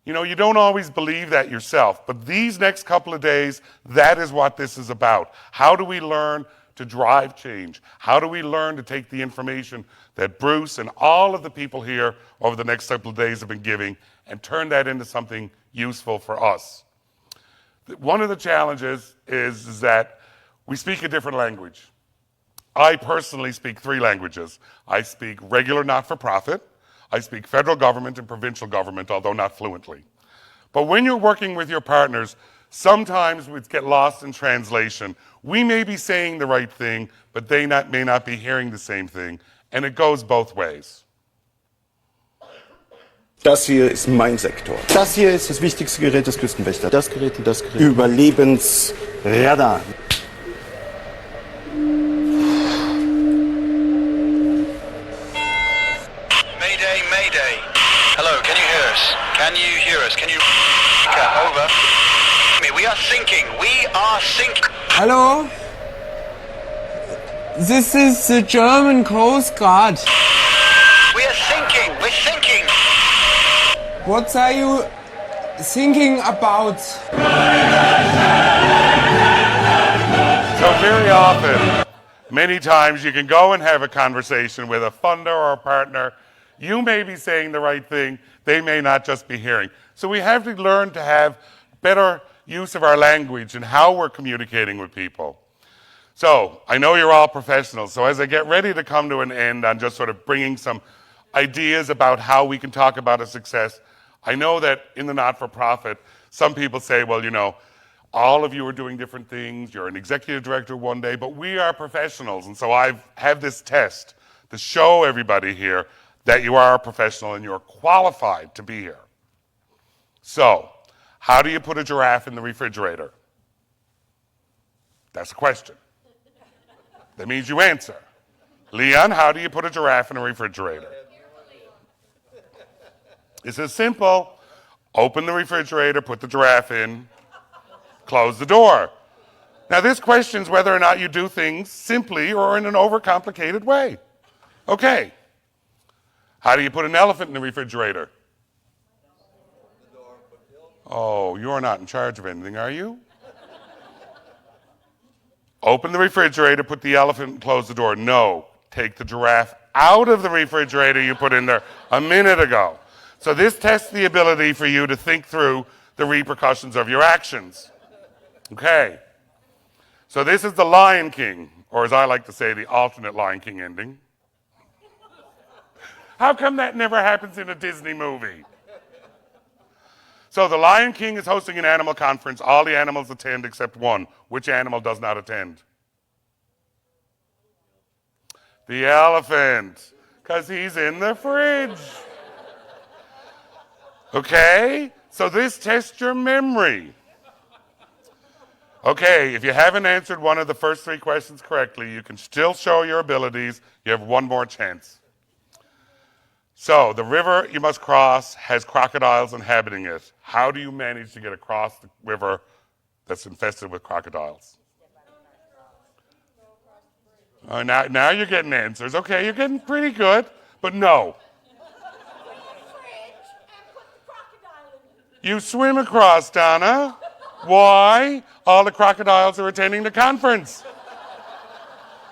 Speaker 4: You don't always believe that yourself, but these next couple of days, that is what this is about. How do we learn to drive change? How do we learn to take the information that Bruce and all of the people here over the next couple of days have been giving and turn that into something useful for us? One of the challenges is that we speak a different language. I personally speak 3 languages. I speak regular not-for-profit, I speak federal government and provincial government, although not fluently. But when you're working with your partners, sometimes we get lost in translation. We may be saying the right thing, but they may not be hearing the same thing, and it goes both ways.
Speaker 7: Das hier ist mein Sektor. Das hier ist das wichtigste Gerät des Küstenwächters. Das Gerät und das Gerät. Überlebensradar.
Speaker 8: Mayday, Mayday. Hello, can you hear us? Can you hear us? Can you... Over. We are sinking. We are sinking.
Speaker 9: Hello? This is the German Coast Guard.
Speaker 8: We are sinking. We're sinking.
Speaker 9: What are you thinking about?
Speaker 4: So very often, many times you can go and have a conversation with a funder or a partner. You may be saying the right thing, they may not just be hearing. So we have to learn to have better use of our language and how we're communicating with people. So I know you're all professionals, so as I get ready to come to an end on just sort of bringing some ideas about how we can talk about a success. I know that in the not-for-profit, some people say, well, you know, all of you are doing different things. You're an executive director one day, but we are professionals. And so I have this test to show everybody here that you are a professional and you're qualified to be here. So, how do you put a giraffe in the refrigerator? That's a question. That means you answer. Leon, how do you put a giraffe in a refrigerator? It's as simple. Open the refrigerator, put the giraffe in, close the door. Now this questions whether or not you do things simply or in an overcomplicated way. Okay. How do you put an elephant in the refrigerator? Oh, you're not in charge of anything, are you? Open the refrigerator, put the elephant, and close the door. No. Take the giraffe out of the refrigerator you put in there a minute ago. So this tests the ability for you to think through the repercussions of your actions. Okay. So this is the Lion King, or as I like to say, the alternate Lion King ending. How come that never happens in a Disney movie? So the Lion King is hosting an animal conference. All the animals attend except one. Which animal does not attend? The elephant, because he's in the fridge. Okay, so this tests your memory. Okay, if you haven't answered one of the first 3 questions correctly, you can still show your abilities. You have one more chance. So, the river you must cross has crocodiles inhabiting it. How do you manage to get across the river that's infested with crocodiles? Oh, now you're getting answers. Okay, you're getting pretty good, but no. You swim across, Donna. Why? All the crocodiles are attending the conference.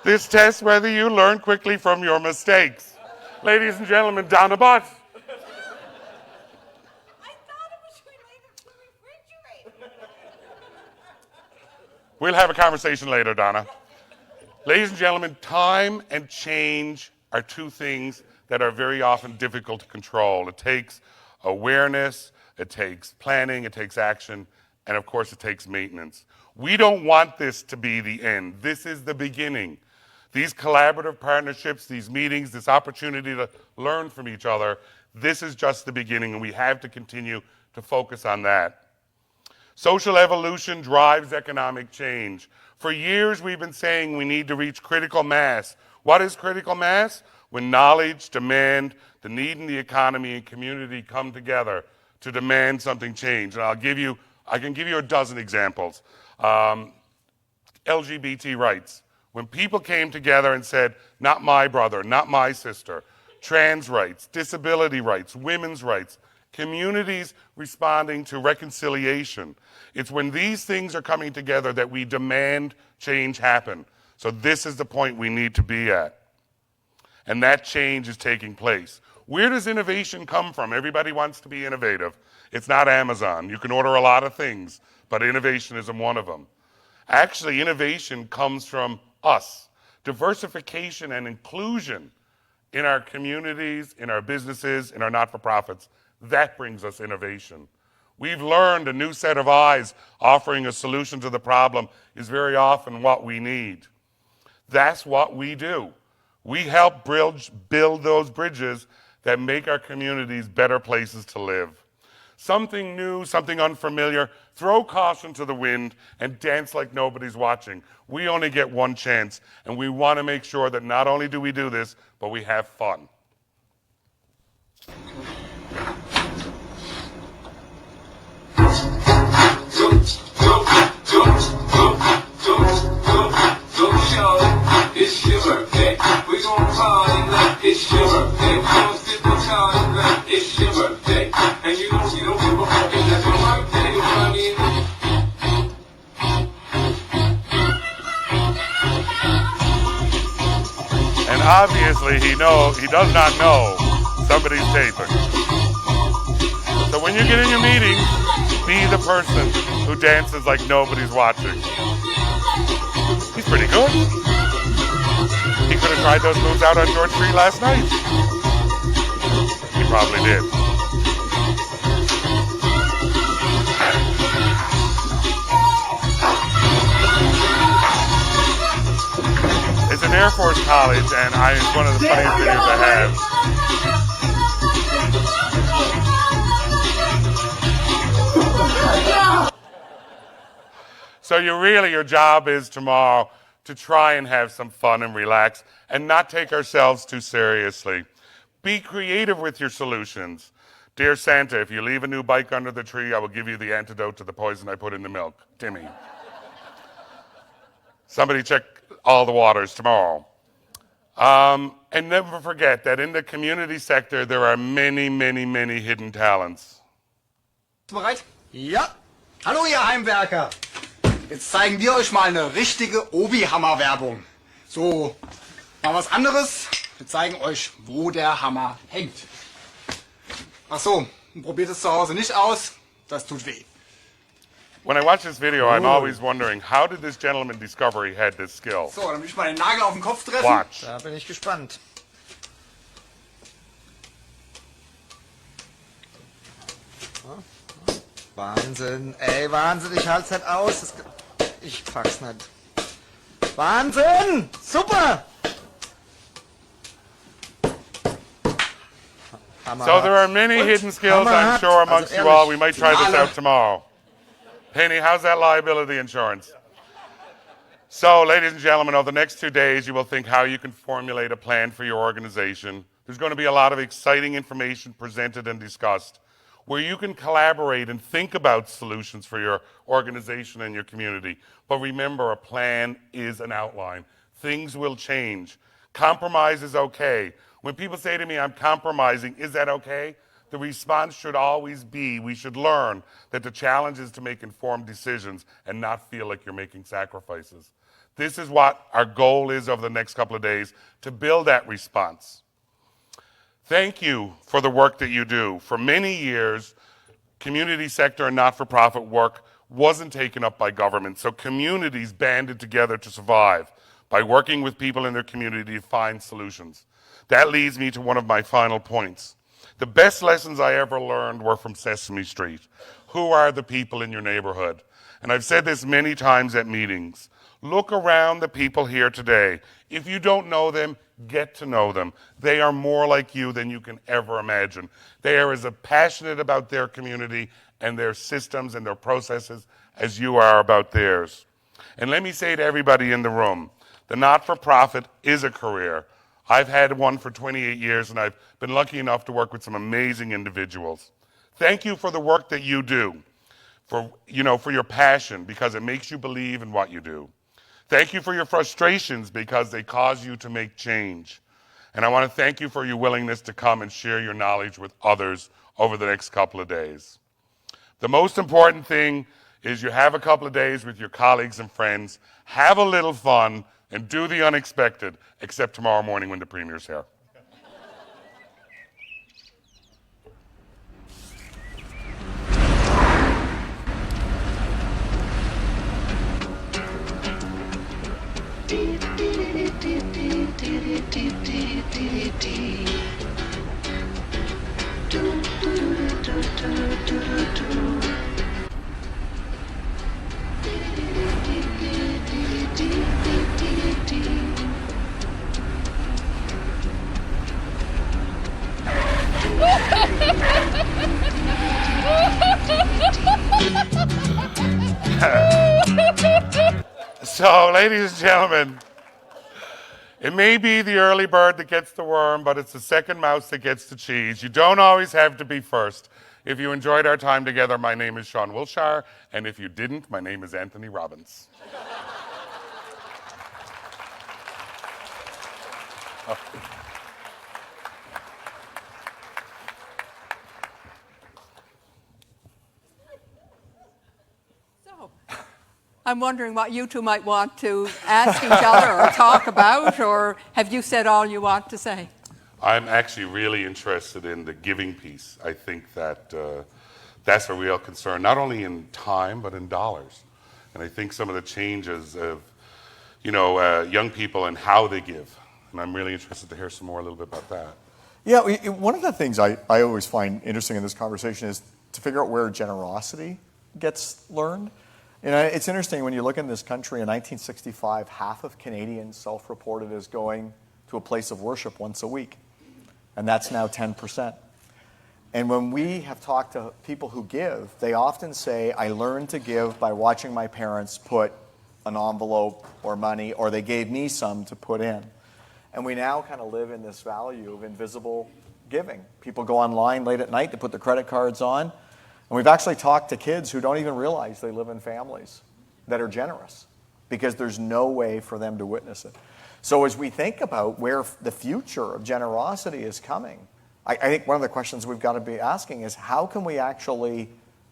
Speaker 4: This tests whether you learn quickly from your mistakes. Ladies and gentlemen, Donna Butt.
Speaker 10: I thought it was related to the refrigerator.
Speaker 4: We'll have a conversation later, Donna. Ladies and gentlemen, time and change are 2 things that are very often difficult to control. It takes awareness, it takes planning, it takes action, and of course it takes maintenance. We don't want this to be the end. This is the beginning. These collaborative partnerships, these meetings, this opportunity to learn from each other, this is just the beginning, and we have to continue to focus on that. Social evolution drives economic change. For years, we've been saying we need to reach critical mass. What is critical mass? When knowledge, demand, the need in the economy and community come together to demand something change. And I can give you a dozen examples. LGBT rights. When people came together and said, not my brother, not my sister, trans rights, disability rights, women's rights, communities responding to reconciliation. It's when these things are coming together that we demand change happen. So this is the point we need to be at. And that change is taking place. Where does innovation come from? Everybody wants to be innovative. It's not Amazon. You can order a lot of things, but innovation isn't one of them. Actually, innovation comes from us. Diversification and inclusion in our communities, in our businesses, in our not-for-profits, that brings us innovation. We've learned a new set of eyes offering a solution to the problem is very often what we need. That's what we do. We help build those bridges that make our communities better places to live. Something new, something unfamiliar, throw caution to the wind and dance like nobody's watching. We only get one chance, and we want to make sure that not only do we do this, but we have fun.
Speaker 11: It's your birthday. We gon' party like it's your birthday. We gon' sip and party like it's your birthday. And you don't give a fuck if that's your birthday. Honey.
Speaker 4: And obviously he does not know somebody's taping. So when you get in your meeting, be the person who dances like nobody's watching. He's pretty good. He could have tried those moves out on George Street last night. probably did. It's an Air Force college, and it's one of the funniest videos I have. So your job is tomorrow to try and have some fun and relax and not take ourselves too seriously. Be creative with your solutions. Dear Santa, if you leave a new bike under the tree, I will give you the antidote to the poison I put in the milk. Timmy. Somebody check all the waters tomorrow. And never forget that in the community sector, there are many, many, many hidden talents.
Speaker 12: Bereit? Ja. Hallo, ihr Heimwerker. Jetzt zeigen wir euch mal eine richtige Obi-Hammer-Werbung. So, mal was anderes. Wir zeigen euch, wo der Hammer hängt. Ach so, probiert es zu Hause nicht aus. Das tut weh.
Speaker 4: When I watch this video, I'm always wondering, how did this gentleman discover he had this skill?
Speaker 12: So, dann will ich mal den Nagel auf den Kopf treffen.
Speaker 4: Watch.
Speaker 12: Da bin ich gespannt.
Speaker 13: Wahnsinn, ey, Wahnsinn, ich halt's nicht aus. Ich pack's nicht. Wahnsinn! Super!
Speaker 4: So there are many hidden skills, I'm sure, amongst you all. We might try this out tomorrow. Penny, how's that liability insurance? So, ladies and gentlemen, over the next 2 days, you will think how you can formulate a plan for your organization. There's going to be a lot of exciting information presented and discussed, where you can collaborate and think about solutions for your organization and your community. But remember, a plan is an outline. Things will change. Compromise is okay. When people say to me, I'm compromising, is that okay? The response should always be, we should learn that the challenge is to make informed decisions and not feel like you're making sacrifices. This is what our goal is over the next couple of days, to build that response. Thank you for the work that you do. For many years, community sector and not-for-profit work wasn't taken up by government, so communities banded together to survive by working with people in their community to find solutions. That leads me to one of my final points. The best lessons I ever learned were from Sesame Street. Who are the people in your neighborhood? And I've said this many times at meetings. Look around the people here today. If you don't know them, get to know them. They are more like you than you can ever imagine. They are as passionate about their community and their systems and their processes as you are about theirs. And let me say to everybody in the room, the not-for-profit is a career. I've had one for 28 years, and I've been lucky enough to work with some amazing individuals. Thank you for the work that you do, for your passion, because it makes you believe in what you do. Thank you for your frustrations, because they cause you to make change. And I want to thank you for your willingness to come and share your knowledge with others over the next couple of days. The most important thing is you have a couple of days with your colleagues and friends, have a little fun, and do the unexpected, except tomorrow morning when the Premier's here. So, ladies and gentlemen, it may be the early bird that gets the worm, but it's the second mouse that gets the cheese. You don't always have to be first. If you enjoyed our time together, my name is Sean Wilshire, and if you didn't, my name is Anthony Robbins.
Speaker 2: I'm wondering what you two might want to ask each other or talk about, or have you said all you want to say?
Speaker 4: I'm actually really interested in the giving piece. I think that that's a real concern, not only in time, but in dollars. And I think some of the changes of, young people and how they give. And I'm really interested to hear some more a little bit about that.
Speaker 3: Yeah, one of the things I always find interesting in this conversation is to figure out where generosity gets learned. You know, it's interesting when you look in this country in 1965, half of Canadians self-reported as going to a place of worship once a week, and that's now 10%. And when we have talked to people who give, they often say, I learned to give by watching my parents put an envelope or money, or they gave me some to put in. And we now kind of live in this value of invisible giving. People go online late at night to put their credit cards on. And we've actually talked to kids who don't even realize they live in families that are generous because there's no way for them to witness it. So as we think about where the future of generosity is coming, I think one of the questions we've got to be asking is how can we actually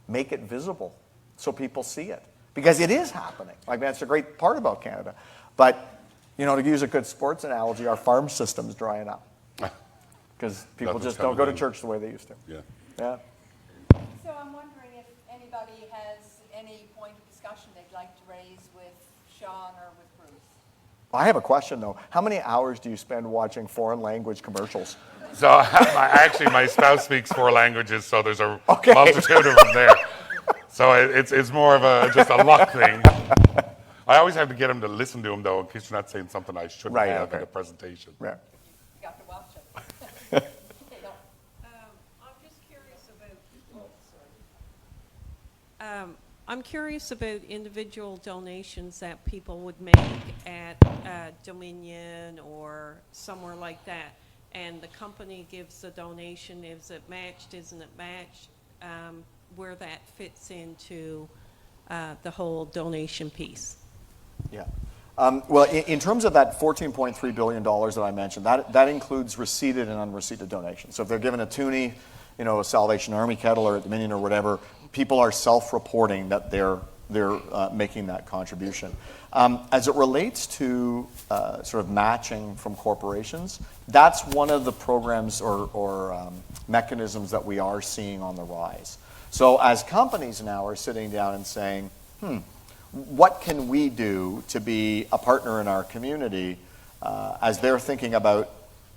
Speaker 3: make it visible so people see it? Because it is happening. Like, that's a great part about Canada. But, you know, to use a good sports analogy, our farm system's drying up. Because people just don't go to church the way they used to.
Speaker 4: Yeah.
Speaker 3: Yeah.
Speaker 2: So I'm wondering if anybody has any point of discussion they'd like to raise with Sean or with Bruce.
Speaker 3: I have a question, though. How many hours do you spend watching foreign language commercials?
Speaker 4: So actually, my spouse speaks 4 languages, so there's a multitude of them there. So it's more of just a luck thing. I always have to get him to listen to him, though, in case you're not saying something I shouldn't have in the presentation.
Speaker 3: Right.
Speaker 2: You got to watch it.
Speaker 10: I'm just curious about. I'm curious about individual donations that people would make at Dominion or somewhere like that, and the company gives the donation. Is it matched? Isn't it matched? Where that fits into the whole donation piece.
Speaker 3: Yeah. Well, in terms of that $14.3 billion that I mentioned, that includes receipted and unreceipted donations. So if they're given a toonie, you know, a Salvation Army kettle or a Dominion or whatever, people are self-reporting that they're making that contribution. As it relates to sort of matching from corporations, that's one of the programs or mechanisms that we are seeing on the rise. So as companies now are sitting down and saying, what can we do to be a partner in our community as they're thinking about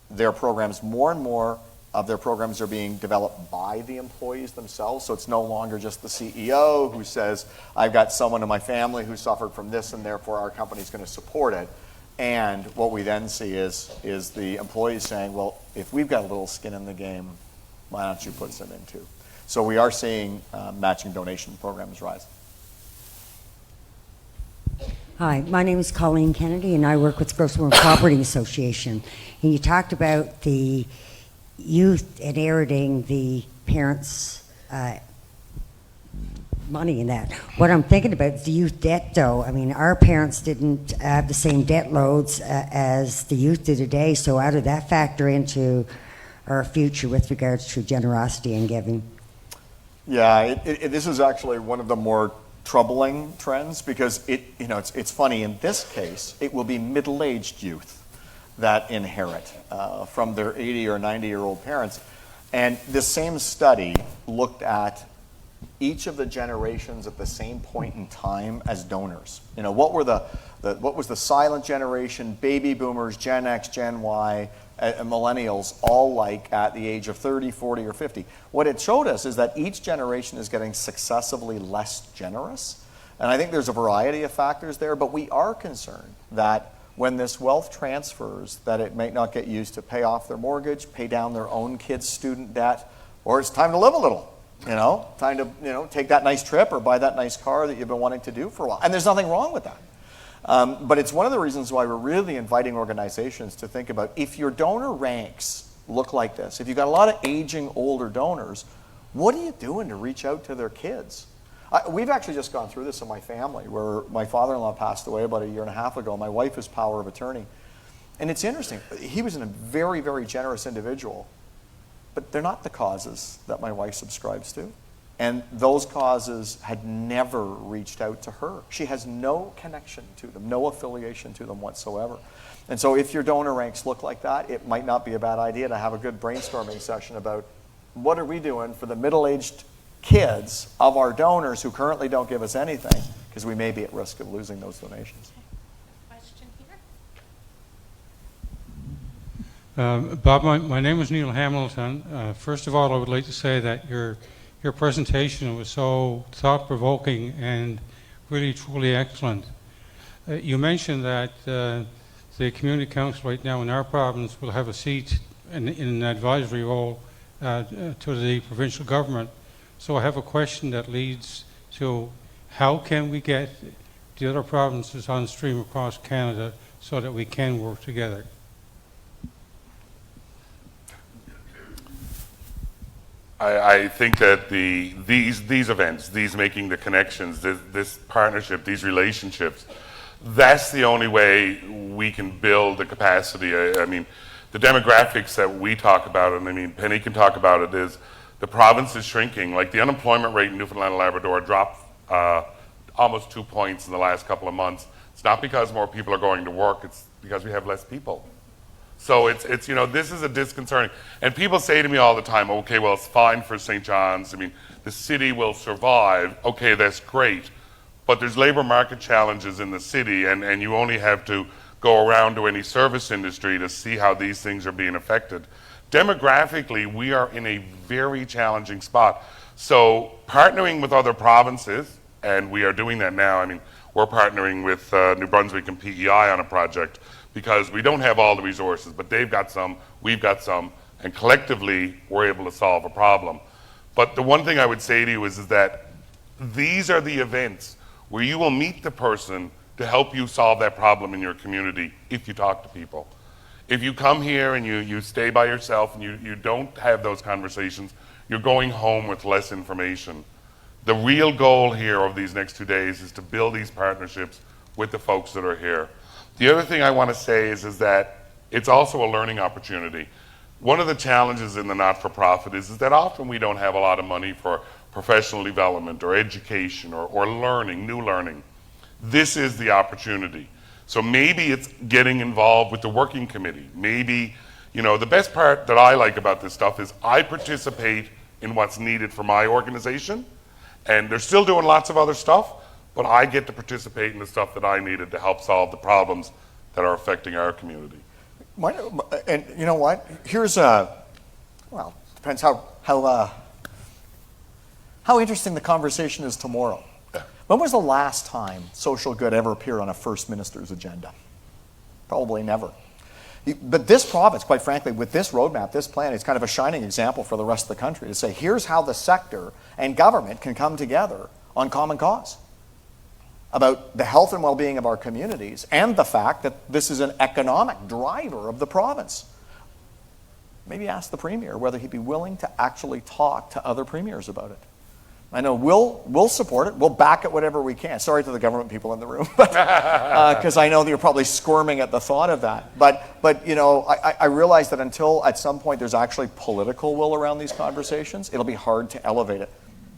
Speaker 3: their programs, more and more of their programs are being developed by the employees themselves. So it's no longer just the CEO who says, I've got someone in my family who suffered from this and therefore our company's going to support it. And what we then see is the employees saying, well, if we've got a little skin in the game, why don't you put some in too? So we are seeing matching donation programs rise.
Speaker 14: Hi, my name is Colleen Kennedy, and I work with Gross Moor Property Association. And you talked about the youth inheriting the parents' money in that. What I'm thinking about is the youth debt, though. I mean, our parents didn't have the same debt loads as the youth do today, so how did that factor into our future with regards to generosity and giving?
Speaker 3: Yeah, this is actually one of the more troubling trends because it's funny. In this case, it will be middle-aged youth that inherit from their 80 or 90-year-old parents. And this same study looked at each of the generations at the same point in time as donors. You know, what was the silent generation, baby boomers, Gen X, Gen Y, and millennials all like at the age of 30, 40, or 50. What it showed us is that each generation is getting successively less generous. And I think there's a variety of factors there, but we are concerned that when this wealth transfers, that it might not get used to pay off their mortgage, pay down their own kids' student debt, or it's time to live a little. Time to take that nice trip or buy that nice car that you've been wanting to do for a while. And there's nothing wrong with that. But it's one of the reasons why we're really inviting organizations to think about if your donor ranks look like this, if you've got a lot of aging older donors, what are you doing to reach out to their kids? We've actually just gone through this in my family where my father-in-law passed away about 1.5 years ago. My wife is power of attorney. And it's interesting. He was a very, very generous individual, but they're not the causes that my wife subscribes to. And those causes had never reached out to her. She has no connection to them, no affiliation to them whatsoever. And so if your donor ranks look like that, it might not be a bad idea to have a good brainstorming session about what are we doing for the middle-aged kids of our donors who currently don't give us anything, because we may be at risk of losing those donations.
Speaker 10: Question
Speaker 15: Bob, my name is Neil Hamilton. First of all, I would like to say that your presentation was so thought-provoking and really, truly excellent. You mentioned that the Community Council right now in our province will have a seat in an advisory role to the provincial government. So I have a question that leads to how can we get the other provinces on stream across Canada so that we can work together?
Speaker 4: I think that these events, these making the connections, this partnership, these relationships, that's the only way we can build the capacity. I mean, the demographics that we talk about, and I mean, Penny can talk about it, is the province is shrinking. Like the unemployment rate in Newfoundland and Labrador dropped almost 2 points in the last couple of months. It's not because more people are going to work, it's because we have less people. So it's you know, this is a disconcerting. And people say to me all the time, okay, well, it's fine for St. John's. I mean, the city will survive. Okay, that's great. But there's labor market challenges in the city, and you only have to go around to any service industry to see how these things are being affected. Demographically, we are in a very challenging spot. So partnering with other provinces, and we are doing that now. I mean, we're partnering with New Brunswick and PEI on a project because we don't have all the resources, but they've got some, we've got some, and collectively we're able to solve a problem. But the one thing I would say to you is that these are the events where you will meet the person to help you solve that problem in your community if you talk to people. If you come here and you stay by yourself and you don't have those conversations, you're going home with less information. The real goal here over these next 2 days is to build these partnerships with the folks that are here. The other thing I want to say is that it's also a learning opportunity. One of the challenges in the not-for-profit is that often we don't have a lot of money for professional development or education or learning, new learning. This is the opportunity. So maybe it's getting involved with the working committee. Maybe, you know, the best part that I like about this stuff is I participate in what's needed for my organization, and they're still doing lots of other stuff, but I get to participate in the stuff that I needed to help solve the problems that are affecting our community.
Speaker 3: And you know what? Here's well, depends how interesting the conversation is tomorrow. When was the last time social good ever appeared on a First Minister's agenda? Probably never. But this province, quite frankly, with this roadmap, this plan, is kind of a shining example for the rest of the country to say, here's how the sector and government can come together on common cause about the health and well-being of our communities and the fact that this is an economic driver of the province. Maybe ask the Premier whether he'd be willing to actually talk to other premiers about it. I know we'll support it. We'll back it whatever we can. Sorry to the government people in the room, because I know that you're probably squirming at the thought of that. But you know, I realize that until at some point there's actually political will around these conversations, it'll be hard to elevate it.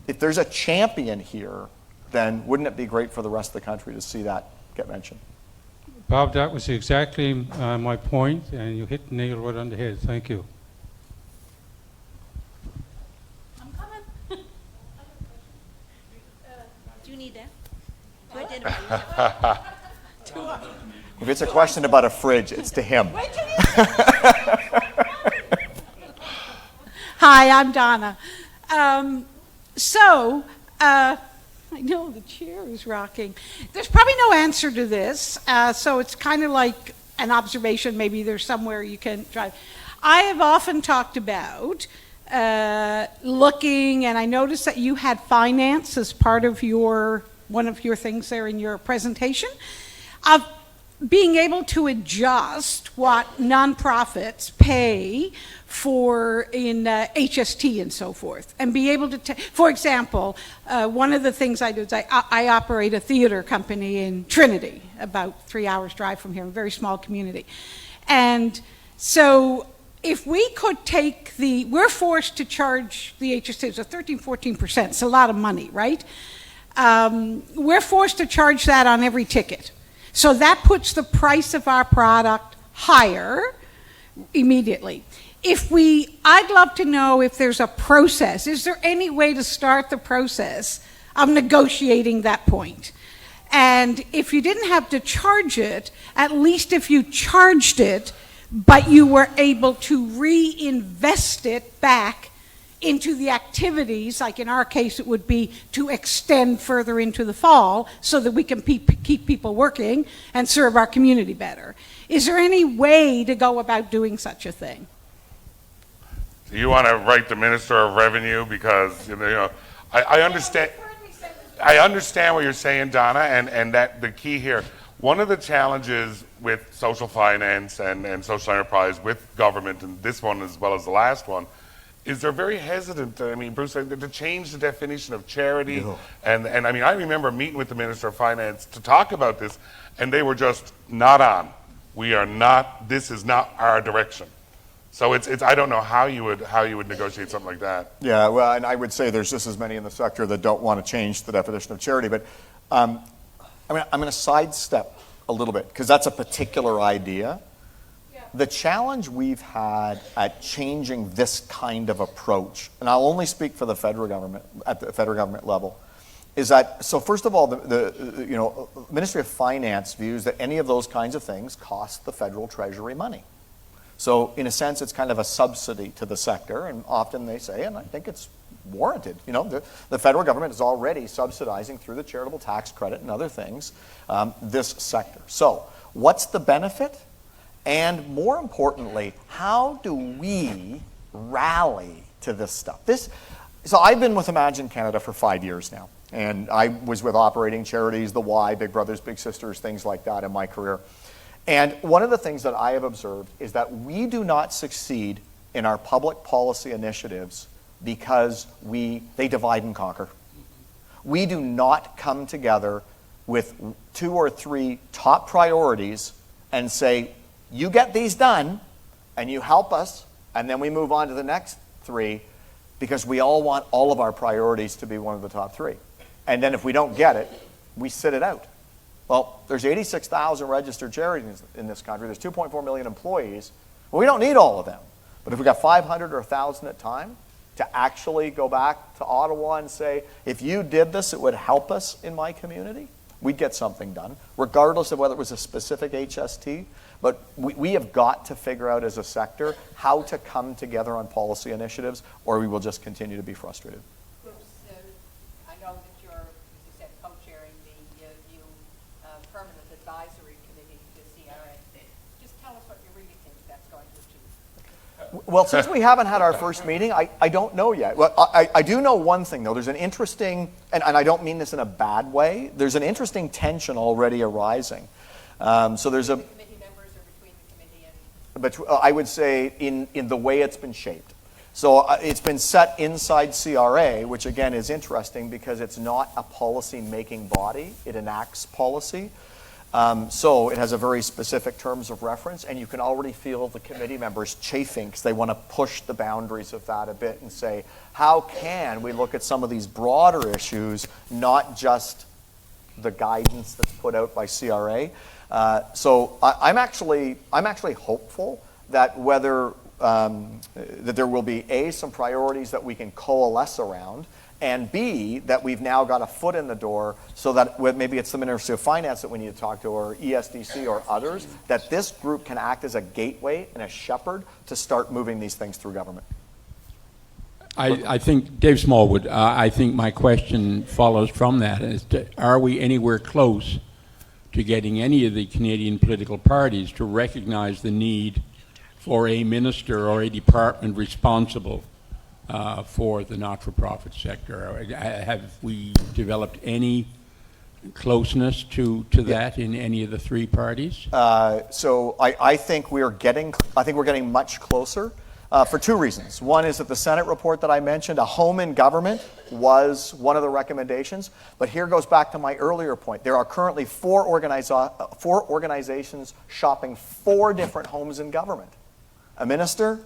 Speaker 3: If there's a champion here, then wouldn't it be great for the rest of the country to see that get mentioned?
Speaker 15: Bob, that was exactly my point, and you hit the nail right on the head. Thank you.
Speaker 16: Do you need that? To identify
Speaker 3: If it's a question about a fridge, it's to him.
Speaker 17: Hi, I'm Donna. I know the chair is rocking. There's probably no answer to this, so it's kind of like an observation. Maybe there's somewhere you can try. I have often talked about looking, and I noticed that you had finance as part of one of your things there in your presentation, of being able to adjust what nonprofits pay for in HST and so forth, and be able to, for example, one of the things I do is I operate a theater company in Trinity, about 3 hours drive from here, a very small community. And so if we could take we're forced to charge the HST, it's a 13-14%, it's a lot of money, right? We're forced to charge that on every ticket. So that puts the price of our product higher immediately. I'd love to know if there's a process. Is there any way to start the process of negotiating that point? And if you didn't have to charge it, at least if you charged it, but you were able to reinvest it back into the activities, like in our case it would be to extend further into the fall so that we can keep people working and serve our community better. Is there any way to go about doing such a thing?
Speaker 4: You want to write the Minister of Revenue because I understand. I understand what you're saying, Donna, and that the key here. One of the challenges with social finance and social enterprise with government, and this one as well as the last one, is they're very hesitant. I mean, Bruce, to change the definition of charity, and I mean, I remember meeting with the Minister of Finance to talk about this, and they were just not on. We are not. This is not our direction. So it's I don't know how you would negotiate something like that.
Speaker 3: Yeah, well, and I would say there's just as many in the sector that don't want to change the definition of charity. But I'm going to sidestep a little bit because that's a particular idea. The challenge we've had at changing this kind of approach, and I'll only speak for the federal government at the federal government level, is that, so first of all, the Ministry of Finance views that any of those kinds of things cost the federal treasury money. So in a sense, it's kind of a subsidy to the sector, and often they say, and I think it's warranted, the federal government is already subsidizing through the charitable tax credit and other things this sector. So what's the benefit? And more importantly, how do we rally to this stuff? So I've been with Imagine Canada for 5 years now, and I was with operating charities, the Y, Big Brothers, Big Sisters, things like that in my career. And one of the things that I have observed is that we do not succeed in our public policy initiatives because they divide and conquer. We do not come together with 2 or 3 top priorities and say, you get these done, and you help us, and then we move on to the next 3, because we all want all of our priorities to be one of the top 3. And then if we don't get it, we sit it out. Well, there's 86,000 registered charities in this country. There's 2.4 million employees. Well, we don't need all of them. But if we got 500 or 1,000 at a time, to actually go back to Ottawa and say, if you did this, it would help us in my community, we'd get something done, regardless of whether it was a specific HST. But we have got to figure out as a sector how to come together on policy initiatives, or we will just continue to be frustrated.
Speaker 2: Bruce, I know that you're, as you said, co-chairing the new Permanent Advisory Committee to CRA. Just tell us what you really think that's going to achieve.
Speaker 3: Well, since we haven't had our first meeting, I don't know yet. Well, I do know one thing, though. There's an interesting, and I don't mean this in a bad way, there's an interesting tension already arising. So there's a... But I would say in the way it's been shaped. So it's been set inside CRA, which again is interesting because it's not a policy-making body. It enacts policy. So it has a very specific terms of reference, and you can already feel the committee members chafing because they want to push the boundaries of that a bit and say, how can we look at some of these broader issues, not just the guidance that's put out by CRA? So I'm actually hopeful that that there will be some priorities that we can coalesce around, and B, that we've now got a foot in the door so that maybe it's the Ministry of Finance that we need to talk to, or ESDC or others, that this group can act as a gateway and a shepherd to start moving these things through government.
Speaker 18: I think, Dave Smallwood, I think my question follows from that. Are we anywhere close to getting any of the Canadian political parties to recognize the need for a minister or a department responsible for the not-for-profit sector? Have we developed any closeness to that in any of the 3 parties?
Speaker 3: So I think we're getting much closer. For 2 reasons. One is that the Senate report that I mentioned, a home in government, was one of the recommendations. But here goes back to my earlier point. There are currently 4 organizations shopping 4 different homes in government. A minister,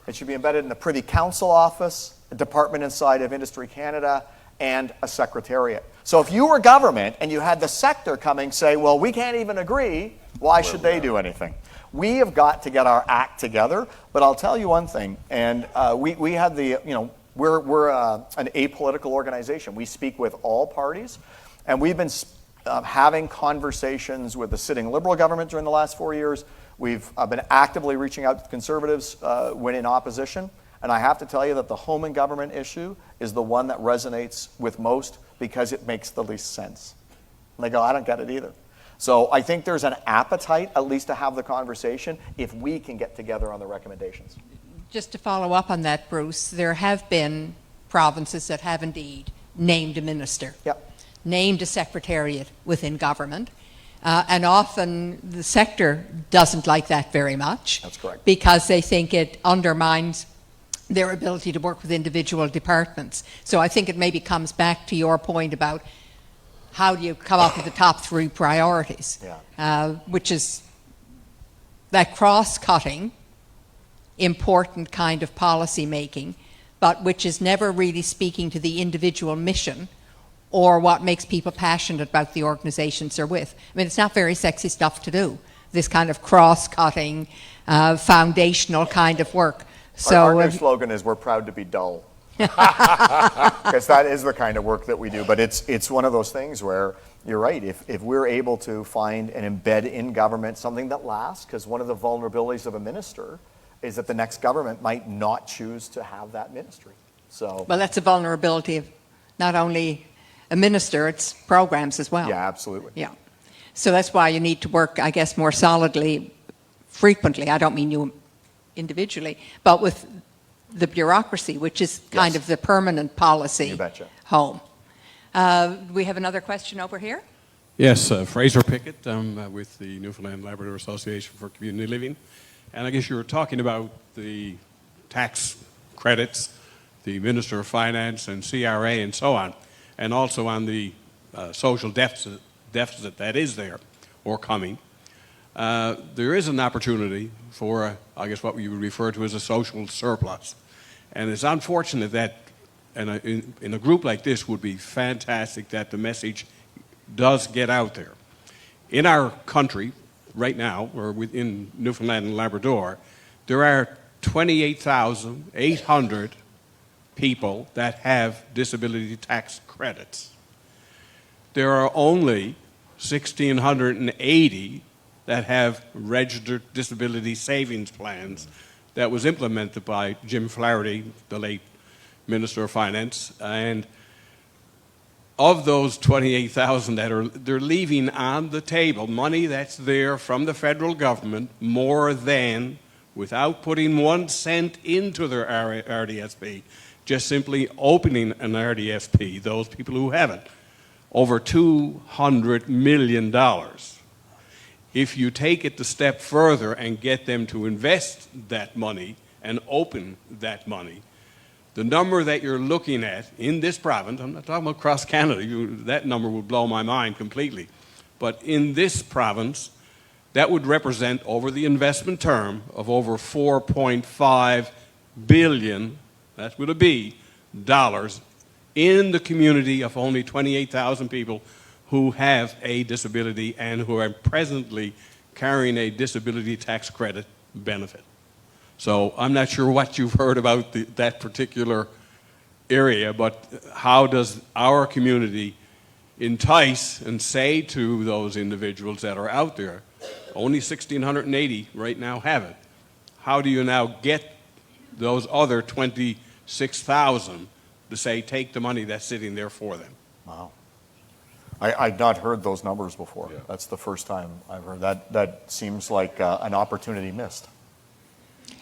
Speaker 3: it should be embedded in the Privy Council office, a department inside of Industry Canada, and a secretariat. So if you were government and you had the sector coming say, well, we can't even agree, why should they do anything? We have got to get our act together, but I'll tell you one thing, and we had we're an apolitical organization. We speak with all parties, and we've been having conversations with the sitting Liberal government during the last 4 years. We've been actively reaching out to Conservatives when in opposition. And I have to tell you that the home and government issue is the one that resonates with most because it makes the least sense. And they go, I don't get it either. So I think there's an appetite, at least to have the conversation, if we can get together on the recommendations.
Speaker 2: Just to follow up on that, Bruce, there have been provinces that have indeed named a minister, named a secretariat within government, and often the sector doesn't like that very much.
Speaker 3: That's correct.
Speaker 2: Because they think it undermines their ability to work with individual departments. So I think it maybe comes back to your point about how do you come up with the top 3 priorities, which is that cross-cutting, important kind of policy making, but which is never really speaking to the individual mission or what makes people passionate about the organizations they're with. I mean, it's not very sexy stuff to do, this kind of cross-cutting, foundational kind of work. So
Speaker 3: our new slogan is, we're proud to be dull. Because that is the kind of work that we do. But it's one of those things where you're right. If we're able to find and embed in government something that lasts, because one of the vulnerabilities of a minister is that the next government might not choose to have that ministry. So,
Speaker 2: well, that's a vulnerability of not only a minister, it's programs as well.
Speaker 3: Yeah, absolutely.
Speaker 2: Yeah. So that's why you need to work, I guess, more solidly, frequently. I don't mean you individually, but with the bureaucracy, which is kind of the permanent policy home. We have another question over here.
Speaker 19: Yes, Fraser Pickett. I'm with the Newfoundland Labrador Association for Community Living. And I guess you were talking about the tax credits, the Minister of Finance and CRA and so on, and also on the social deficit that is there or coming. There is an opportunity for, I guess, what we would refer to as a social surplus. And it's unfortunate that in a group like this would be fantastic that the message does get out there. In our country, right now, or within Newfoundland and Labrador, there are 28,800 people that have disability tax credits. There are only 1,680 that have registered disability savings plans that was implemented by Jim Flaherty, the late Minister of Finance. And of those 28,000 they're leaving on the table money that's there from the federal government, more than, without putting 1 cent into their RDSP, just simply opening an RDSP, those people who have it, over $200 million. If you take it a step further and get them to invest that money and open that money, the number that you're looking at in this province, I'm not talking about across Canada, that number would blow my mind completely, but in this province, that would represent over the investment term of over $4.5 billion, that's with a B, dollars, in the community of only 28,000 people who have a disability and who are presently carrying a disability tax credit benefit. So I'm not sure what you've heard about that particular area, but how does our community entice and say to those individuals that are out there, only 1,680 right now have it, how do you now get those other 26,000 to say, take the money that's sitting there for them?
Speaker 3: Wow. I'd not heard those numbers before. Yeah. That's the first time I've heard that. That seems like an opportunity missed.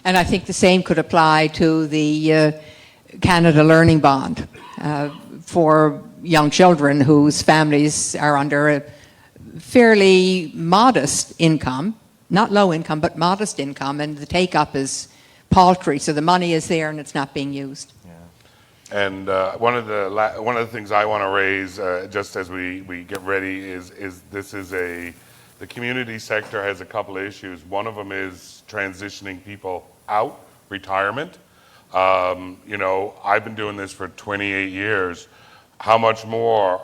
Speaker 2: And I think the same could apply to the Canada Learning Bond for young children whose families are under a fairly modest income, not low income, but modest income, and the take-up is paltry, so the money is there and it's not being used.
Speaker 4: And one of the things I want to raise, just as we get ready, is the community sector has a couple of issues. One of them is transitioning people out, retirement. You know, I've been doing this for 28 years. How much more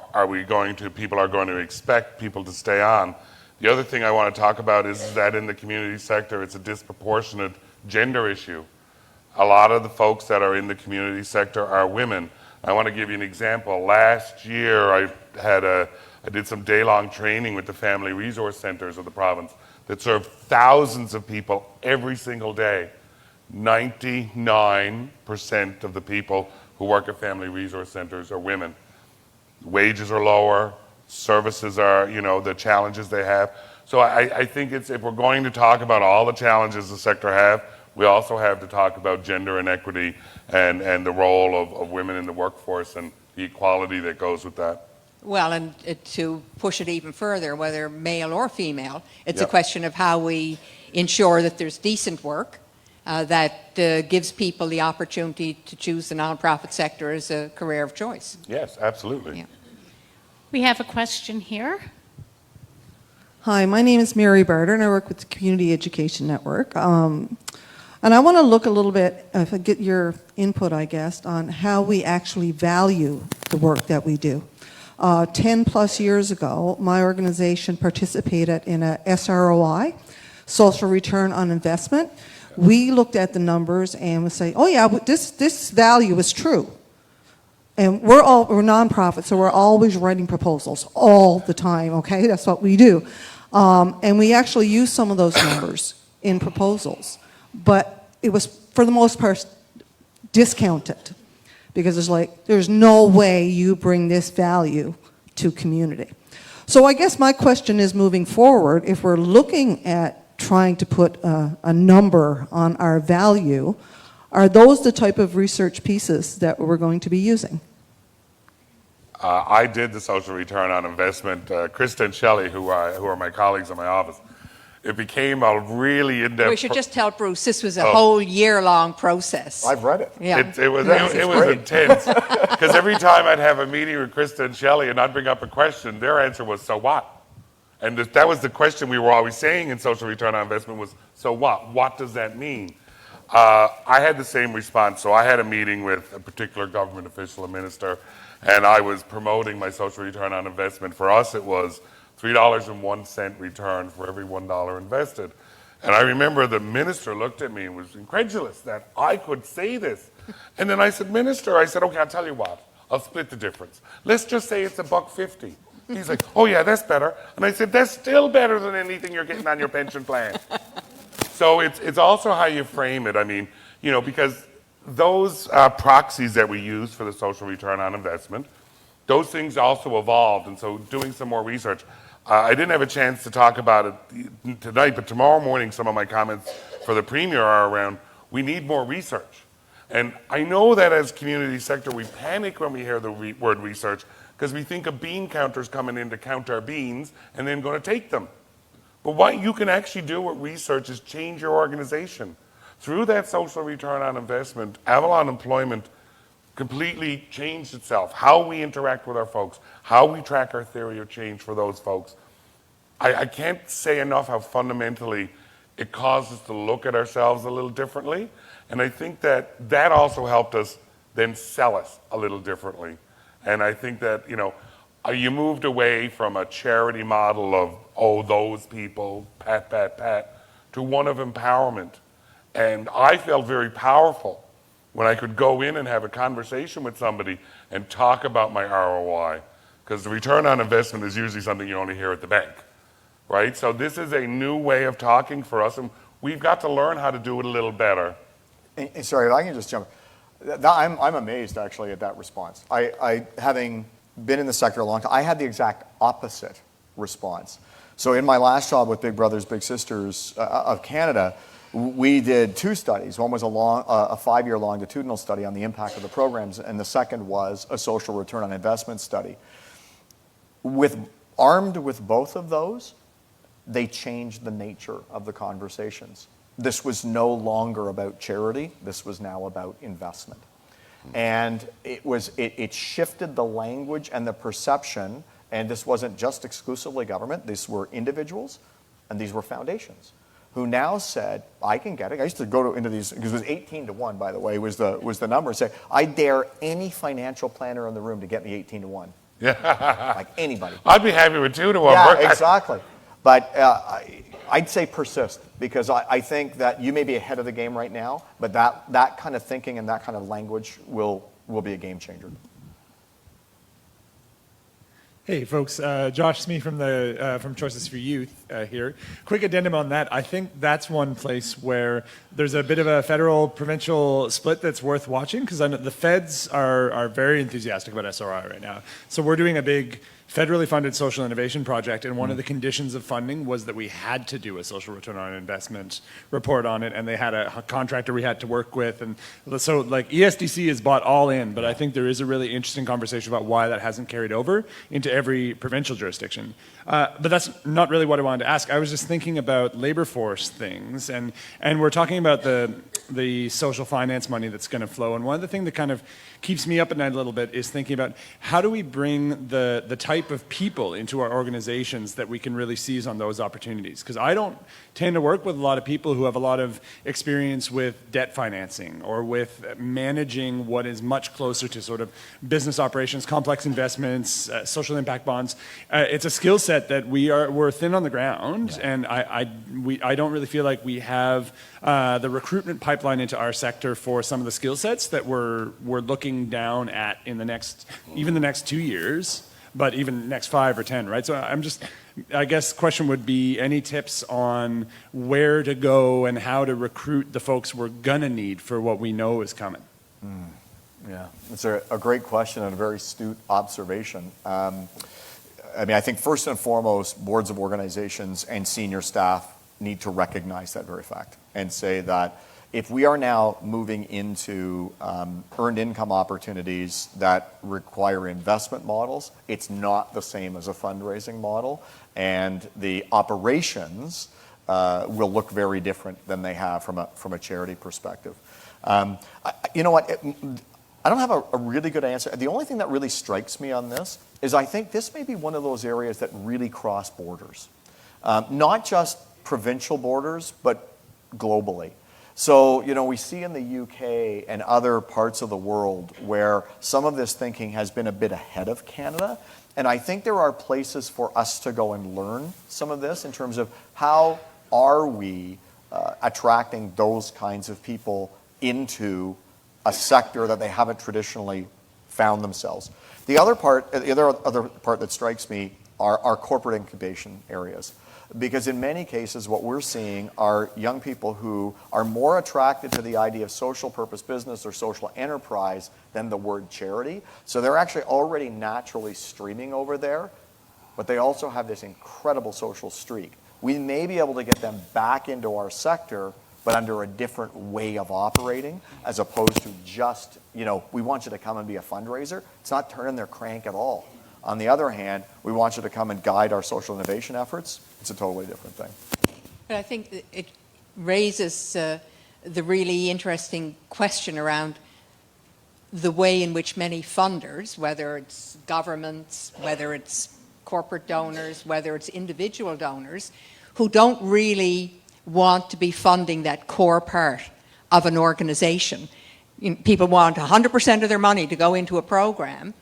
Speaker 4: people are going to expect people to stay on? The other thing I want to talk about is that in the community sector, it's a disproportionate gender issue. A lot of the folks that are in the community sector are women. I want to give you an example. Last year, I had a I did some day-long training with the family resource centers of the province that serve thousands of people every single day. 99% of the people who work at family resource centers are women. Wages are lower, services are, the challenges they have. So I think if we're going to talk about all the challenges the sector have, we also have to talk about gender inequity and the role of women in the workforce and the equality that goes with that.
Speaker 2: Well, and to push it even further, whether male or female, it's a
Speaker 4: Yep.
Speaker 2: question of how we ensure that there's decent work that gives people the opportunity to choose the nonprofit sector as a career of choice.
Speaker 4: Yes, absolutely.
Speaker 2: Yeah.
Speaker 16: We have a question here.
Speaker 20: Hi, my name is Mary Barter, and I work with the Community Education Network. And I want to look a little bit, if I get your input, I guess, on how we actually value the work that we do. 10 plus years ago, my organization participated in a SROI, Social Return on Investment. We looked at the numbers and would say, oh yeah, this value is true. And we're nonprofits, so we're always writing proposals all the time, okay? That's what we do. And we actually use some of those numbers in proposals. But it was, for the most part, discounted. Because there's no way you bring this value to community. So I guess my question is, moving forward, if we're looking at trying to put a number on our value, are those the type of research pieces that we're going to be using?
Speaker 4: I did the social return on investment. Krista and Shelley, who are my colleagues in my office, it became a really in-depth...
Speaker 2: We should just tell Bruce this was a
Speaker 4: Oh.
Speaker 2: whole year-long process.
Speaker 3: I've read it.
Speaker 2: Yeah.
Speaker 4: It was
Speaker 3: great.
Speaker 4: intense. Because every time I'd have a meeting with Krista and Shelley and I'd bring up a question, their answer was, so what? And that was the question we were always saying in social return on investment was, so what? What does that mean? I had the same response. So I had a meeting with a particular government official, a minister, and I was promoting my social return on investment. For us, it was $3.01 return for every $1 invested. And I remember the minister looked at me and was incredulous that I could say this. And then I said, Minister, okay, I'll tell you what, I'll split the difference. Let's just say it's $1.50. He's like, oh yeah, that's better. And I said, that's still better than anything you're getting on your pension plan. So it's also how you frame it. I mean, because those proxies that we use for the social return on investment, those things also evolved. And so doing some more research, I didn't have a chance to talk about it tonight, but tomorrow morning some of my comments for the Premier are around, we need more research. And I know that as community sector, we panic when we hear the word research because we think of bean counters coming in to count our beans and then going to take them. But what you can actually do with research is change your organization. Through that social return on investment, Avalon Employment completely changed itself. How we interact with our folks, how we track our theory of change for those folks. I can't say enough how fundamentally it caused us to look at ourselves a little differently. And I think that also helped us then sell us a little differently. And I think that, you moved away from a charity model of, oh, those people, pat, pat, pat, to one of empowerment. And I felt very powerful when I could go in and have a conversation with somebody and talk about my ROI. Because the return on investment is usually something you only hear at the bank, right? So this is a new way of talking for us, and we've got to learn how to do it a little better.
Speaker 3: And sorry, if I can just jump. I'm amazed, actually, at that response. I having been in the sector a long time, I had the exact opposite response. So in my last job with Big Brothers Big Sisters of Canada, we did two studies. One was a 5-year longitudinal study on the impact of the programs, and the second was a social return on investment study. Armed with both of those, they changed the nature of the conversations. This was no longer about charity. This was now about investment. And it shifted the language and the perception, and this wasn't just exclusively government. These were individuals, and these were foundations, who now said, I can get it. I used to go into these, because it was 18-1, by the way, was the number, and say, I dare any financial planner in the room to get me 18-1.
Speaker 4: Yeah.
Speaker 3: Like anybody.
Speaker 4: I'd be happy with 2-1.
Speaker 3: Yeah, exactly. But I'd say persist, because I think that you may be ahead of the game right now, but that kind of thinking and that kind of language will be a game changer.
Speaker 21: Hey, folks. Josh Smee from Choices for Youth here. Quick addendum on that. I think that's one place where there's a bit of a federal-provincial split that's worth watching, because the feds are very enthusiastic about SRI right now. So we're doing a big federally funded social innovation project, and one of the conditions of funding was that we had to do a social return on investment report on it, and they had a contractor we had to work with, and so like ESDC is bought all in, but I think there is a really interesting conversation about why that hasn't carried over into every provincial jurisdiction. But that's not really what I wanted to ask. I was just thinking about labor force things, and we're talking about the social finance money that's going to flow, and one of the things that kind of keeps me up at night a little bit is thinking about how do we bring the type of people into our organizations that we can really seize on those opportunities. Because I don't tend to work with a lot of people who have a lot of experience with debt financing or with managing what is much closer to sort of business operations, complex investments, social impact bonds. It's a skill set that we're thin on the ground, and I don't really feel like we have the recruitment pipeline into our sector for some of the skill sets that we're looking down at in the next 2 years, but even next 5 or 10, right? So I guess question would be any tips on where to go and how to recruit the folks we're gonna need for what we know is coming?
Speaker 3: Yeah, it's a great question and a very astute observation. I mean, I think first and foremost, boards of organizations and senior staff need to recognize that very fact and say that if we are now moving into earned income opportunities that require investment models, it's not the same as a fundraising model, and the operations will look very different than they have from a charity perspective. You know what? I don't have a really good answer. The only thing that really strikes me on this is I think this may be one of those areas that really cross borders, not just provincial borders, but globally. So, you know, we see in the UK and other parts of the world where some of this thinking has been a bit ahead of Canada. And I think there are places for us to go and learn some of this in terms of how are we attracting those kinds of people into a sector that they haven't traditionally found themselves. The other part that strikes me are corporate incubation areas. Because in many cases, what we're seeing are young people who are more attracted to the idea of social purpose business or social enterprise than the word charity. So they're actually already naturally streaming over there, but they also have this incredible social streak. We may be able to get them back into our sector, but under a different way of operating, as opposed to just, you know, we want you to come and be a fundraiser. It's not turning their crank at all. On the other hand, we want you to come and guide our social innovation efforts. It's a totally different thing.
Speaker 2: But I think it raises the really interesting question around the way in which many funders, whether it's governments, whether it's corporate donors, whether it's individual donors, who don't really want to be funding that core part of an organization. People want 100% of their money to go into a program,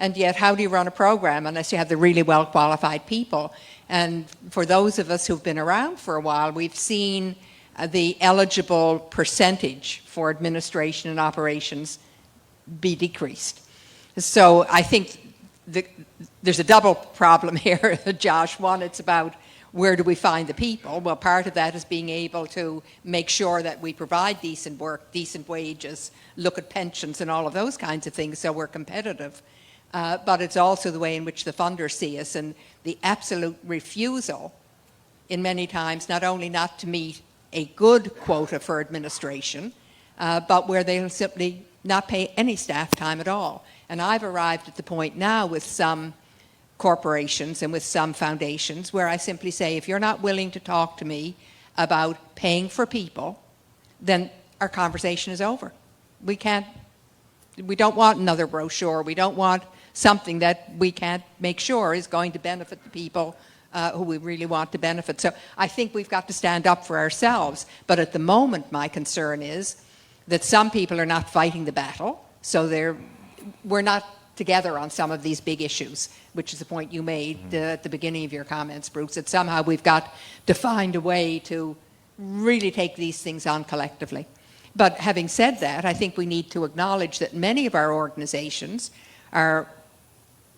Speaker 2: and yet how do you run a program unless you have the really well-qualified people? And for those of us who've been around for a while, we've seen the eligible percentage for administration and operations be decreased. So I think there's a double problem here, Josh. One, it's about where do we find the people? Well, part of that is being able to make sure that we provide decent work, decent wages, look at pensions and all of those kinds of things so we're competitive. But it's also the way in which the funders see us and the absolute refusal in many times not only not to meet a good quota for administration, but where they'll simply not pay any staff time at all. And I've arrived at the point now with some corporations and with some foundations where I simply say, if you're not willing to talk to me about paying for people, then our conversation is over. We don't want another brochure. We don't want something that we can't make sure is going to benefit the people who we really want to benefit. So I think we've got to stand up for ourselves. But at the moment, my concern is that some people are not fighting the battle. So we're not together on some of these big issues, which is the point you made at the beginning of your comments, Bruce, that somehow we've got to find a way to really take these things on collectively. But having said that, I think we need to acknowledge that many of our organizations are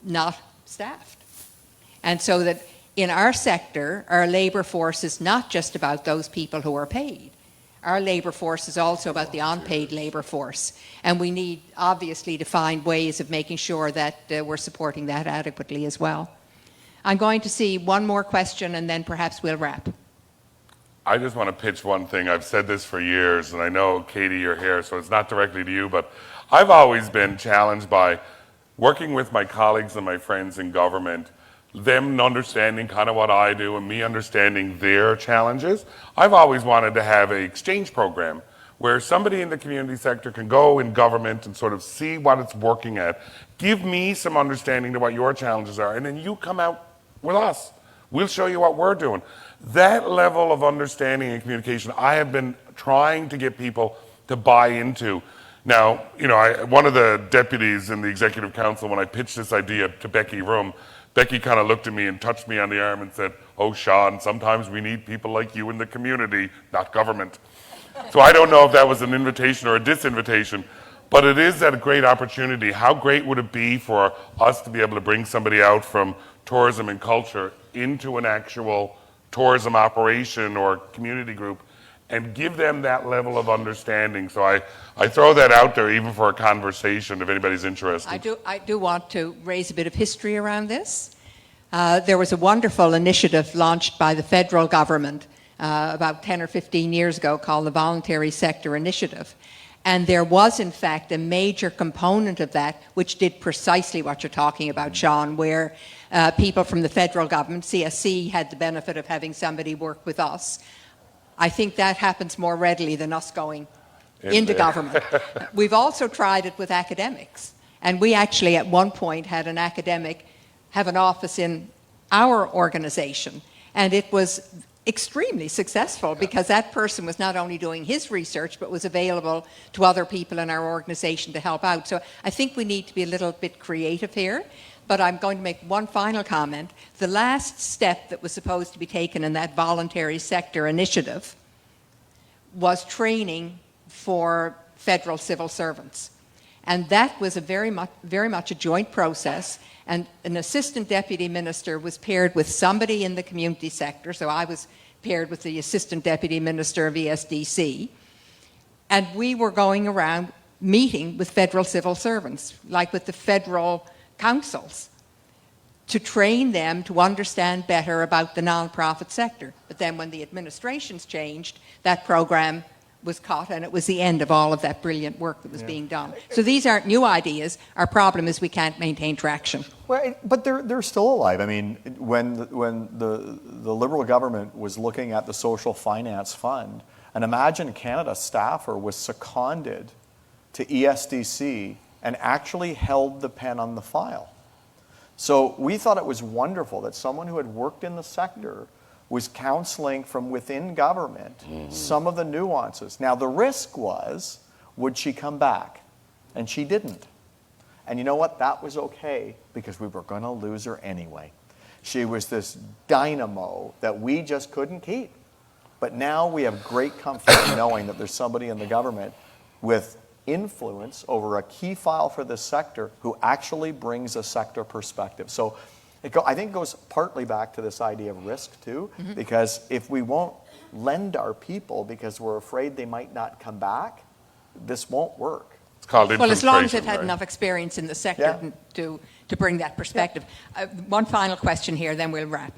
Speaker 2: not staffed. And so that in our sector, our labour force is not just about those people who are paid. Our labour force is also about the unpaid labour force. And we need, obviously, to find ways of making sure that we're supporting that adequately as well. I'm going to see one more question and then perhaps we'll wrap.
Speaker 4: I just want to pitch one thing. I've said this for years, and I know, Katie, you're here, so it's not directly to you, but I've always been challenged by working with my colleagues and my friends in government, them understanding kind of what I do and me understanding their challenges. I've always wanted to have an exchange program where somebody in the community sector can go in government and sort of see what it's working at, give me some understanding to what your challenges are, and then you come out with us. We'll show you what we're doing. That level of understanding and communication, I have been trying to get people to buy into. Now, you know, one of the deputies in the Executive Council, when I pitched this idea to Becky Room, Becky kind of looked at me and touched me on the arm and said, "Oh, Sean, sometimes we need people like you in the community, not government." So I don't know if that was an invitation or a disinvitation, but it is a great opportunity. How great would it be for us to be able to bring somebody out from tourism and culture into an actual tourism operation or community group and give them that level of understanding. So I throw that out there even for a conversation if anybody's interested.
Speaker 2: I do want to raise a bit of history around this. There was a wonderful initiative launched by the federal government about 10 or 15 years ago called the Voluntary Sector Initiative. And there was, in fact, a major component of that which did precisely what you're talking about, Sean, where people from the federal government, CSC, had the benefit of having somebody work with us. I think that happens more readily than us going into government. We've also tried it with academics. And we actually, at one point, had an academic have an office in our organization. And it was extremely successful because that person was not only doing his research, but was available to other people in our organization to help out. So I think we need to be a little bit creative here. But I'm going to make one final comment. The last step that was supposed to be taken in that voluntary sector initiative was training for federal civil servants. And that was a very much a joint process. And an assistant deputy minister was paired with somebody in the community sector. So I was paired with the assistant deputy minister of ESDC. And we were going around meeting with federal civil servants, like with the federal councils, to train them to understand better about the nonprofit sector. But then when the administrations changed, that program was cut, and it was the end of all of that brilliant work that was being done. So these aren't new ideas. Our problem is we can't maintain traction.
Speaker 3: Well, but they're still alive. I mean, when the Liberal government was looking at the Social Finance Fund, an Imagine Canada staffer was seconded to ESDC and actually held the pen on the file. So we thought it was wonderful that someone who had worked in the sector was counseling from within government some of the nuances. Now the risk was, would she come back? And she didn't. And you know what? That was okay because we were going to lose her anyway. She was this dynamo that we just couldn't keep. But now we have great comfort in knowing that there's somebody in the government with influence over a key file for this sector who actually brings a sector perspective. So I think it goes partly back to this idea of risk too, because if we won't lend our people because we're afraid they might not come back, this won't work.
Speaker 4: It's called
Speaker 2: well, as long as they've had enough experience in the sector to bring that perspective. One final question here, then we'll wrap.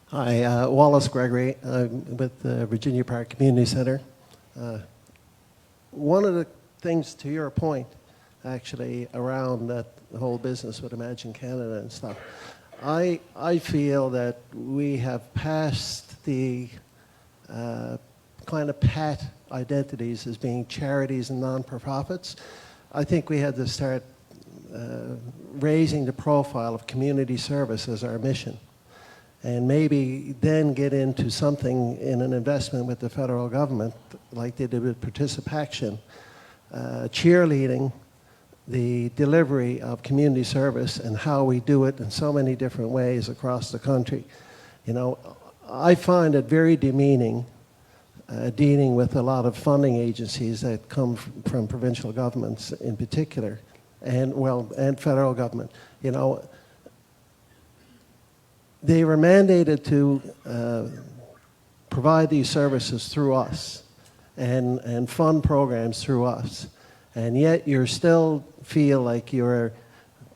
Speaker 1: Hi, Wallace Gregory with the Virginia Park Community Center. One of the things to your point, actually, around that whole business with Imagine Canada and stuff, I feel that we have passed the kind of pat identities as being charities and non-profits. I think we had to start raising the profile of community service as our mission, and maybe then get into something in an investment with the federal government like they did with Participaction, cheerleading the delivery of community service and how we do it in so many different ways across the country. You know, I find it very demeaning dealing with a lot of funding agencies that come from provincial governments in particular, and federal government. You know, they were mandated to provide these services through us and fund programs through us. And yet you still feel like you're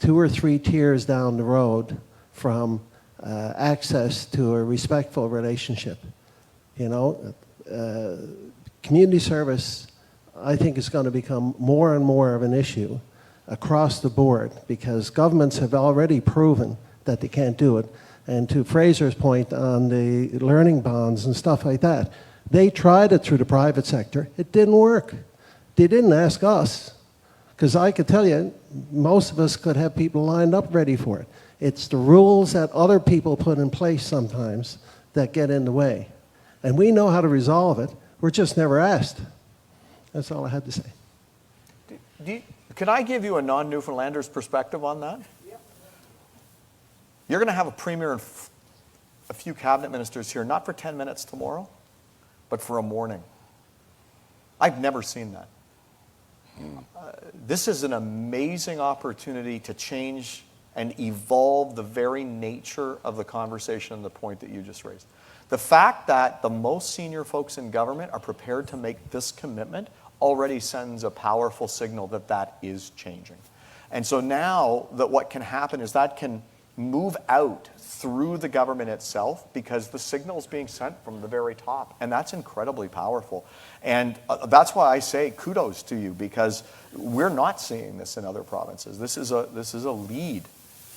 Speaker 1: 2 or 3 tiers down the road from access to a respectful relationship. You know, community service, I think, is going to become more and more of an issue across the board because governments have already proven that they can't do it. And to Fraser's point on the learning bonds and stuff like that, they tried it through the private sector. It didn't work. They didn't ask us, because I could tell you, most of us could have people lined up ready for it. It's the rules that other people put in place sometimes that get in the way. And we know how to resolve it. We're just never asked. That's all I had to say.
Speaker 3: Could I give you a non-Newfoundlander's perspective on that? Yep. You're going to have a premier and a few cabinet ministers here, not for 10 minutes tomorrow, but for a morning. I've never seen that. This is an amazing opportunity to change and evolve the very nature of the conversation and the point that you just raised. The fact that the most senior folks in government are prepared to make this commitment already sends a powerful signal that that is changing. And so now that what can happen is that can move out through the government itself because the signal is being sent from the very top. And that's incredibly powerful. And that's why I say kudos to you, because we're not seeing this in other provinces. This is a lead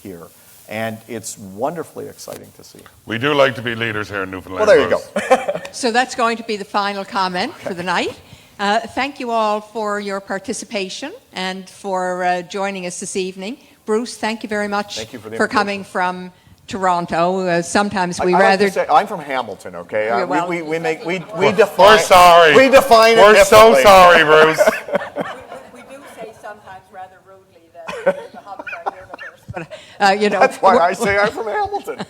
Speaker 3: here. And it's wonderfully exciting to see.
Speaker 4: We do like to be leaders here in Newfoundland.
Speaker 3: Well, there you go.
Speaker 2: So that's going to be the final comment for the night. Thank you all for your participation and for joining us this evening. Bruce, thank you very much for coming from Toronto. Sometimes we rather...
Speaker 3: Say, I'm from Hamilton, okay?
Speaker 2: Well,
Speaker 3: we define...
Speaker 4: We're sorry.
Speaker 3: We define
Speaker 4: We're
Speaker 3: it
Speaker 4: so
Speaker 3: differently.
Speaker 4: sorry, Bruce.
Speaker 2: we do say sometimes rather rudely that the hobbit our universe. But, you know,
Speaker 3: that's why I say I'm from Hamilton.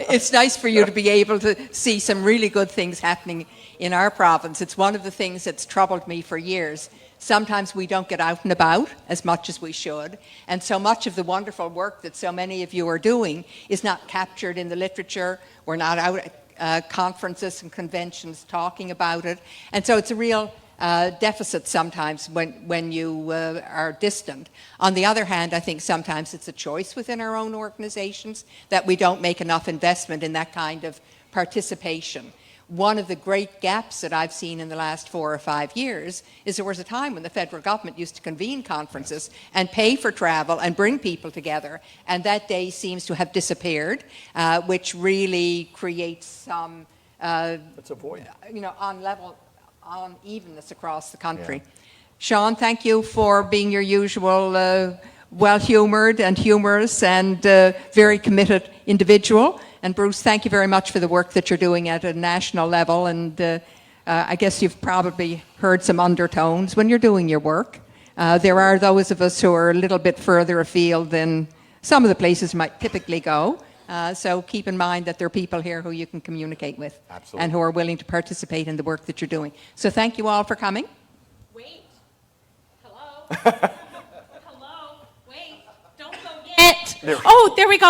Speaker 2: It's nice for you to be able to see some really good things happening in our province. It's one of the things that's troubled me for years. Sometimes we don't get out and about as much as we should, and so much of the wonderful work that so many of you are doing is not captured in the literature. We're not out at conferences and conventions talking about it, and so it's a real deficit sometimes when you are distant. On the other hand, I think sometimes it's a choice within our own organizations that we don't make enough investment in that kind of participation. One of the great gaps that I've seen in the last 4 or 5 years is there was a time when the federal government used to convene conferences and pay for travel and bring people together, and that day seems to have disappeared, which really creates some
Speaker 3: it's a void.
Speaker 2: unevenness across the country.
Speaker 3: Yeah.
Speaker 2: Sean, thank you for being your usual well-humoured and humorous and very committed individual. And Bruce, thank you very much for the work that you're doing at a national level. And I guess you've probably heard some undertones when you're doing your work. There are those of us who are a little bit further afield than some of the places might typically go. So keep in mind that there are people here who you can communicate with.
Speaker 3: Absolutely.
Speaker 2: And who are willing to participate in the work that you're doing. So thank you all for coming.
Speaker 10: Wait. Hello? Hello? Wait. Don't go yet.
Speaker 3: There we
Speaker 10: Oh, there we go.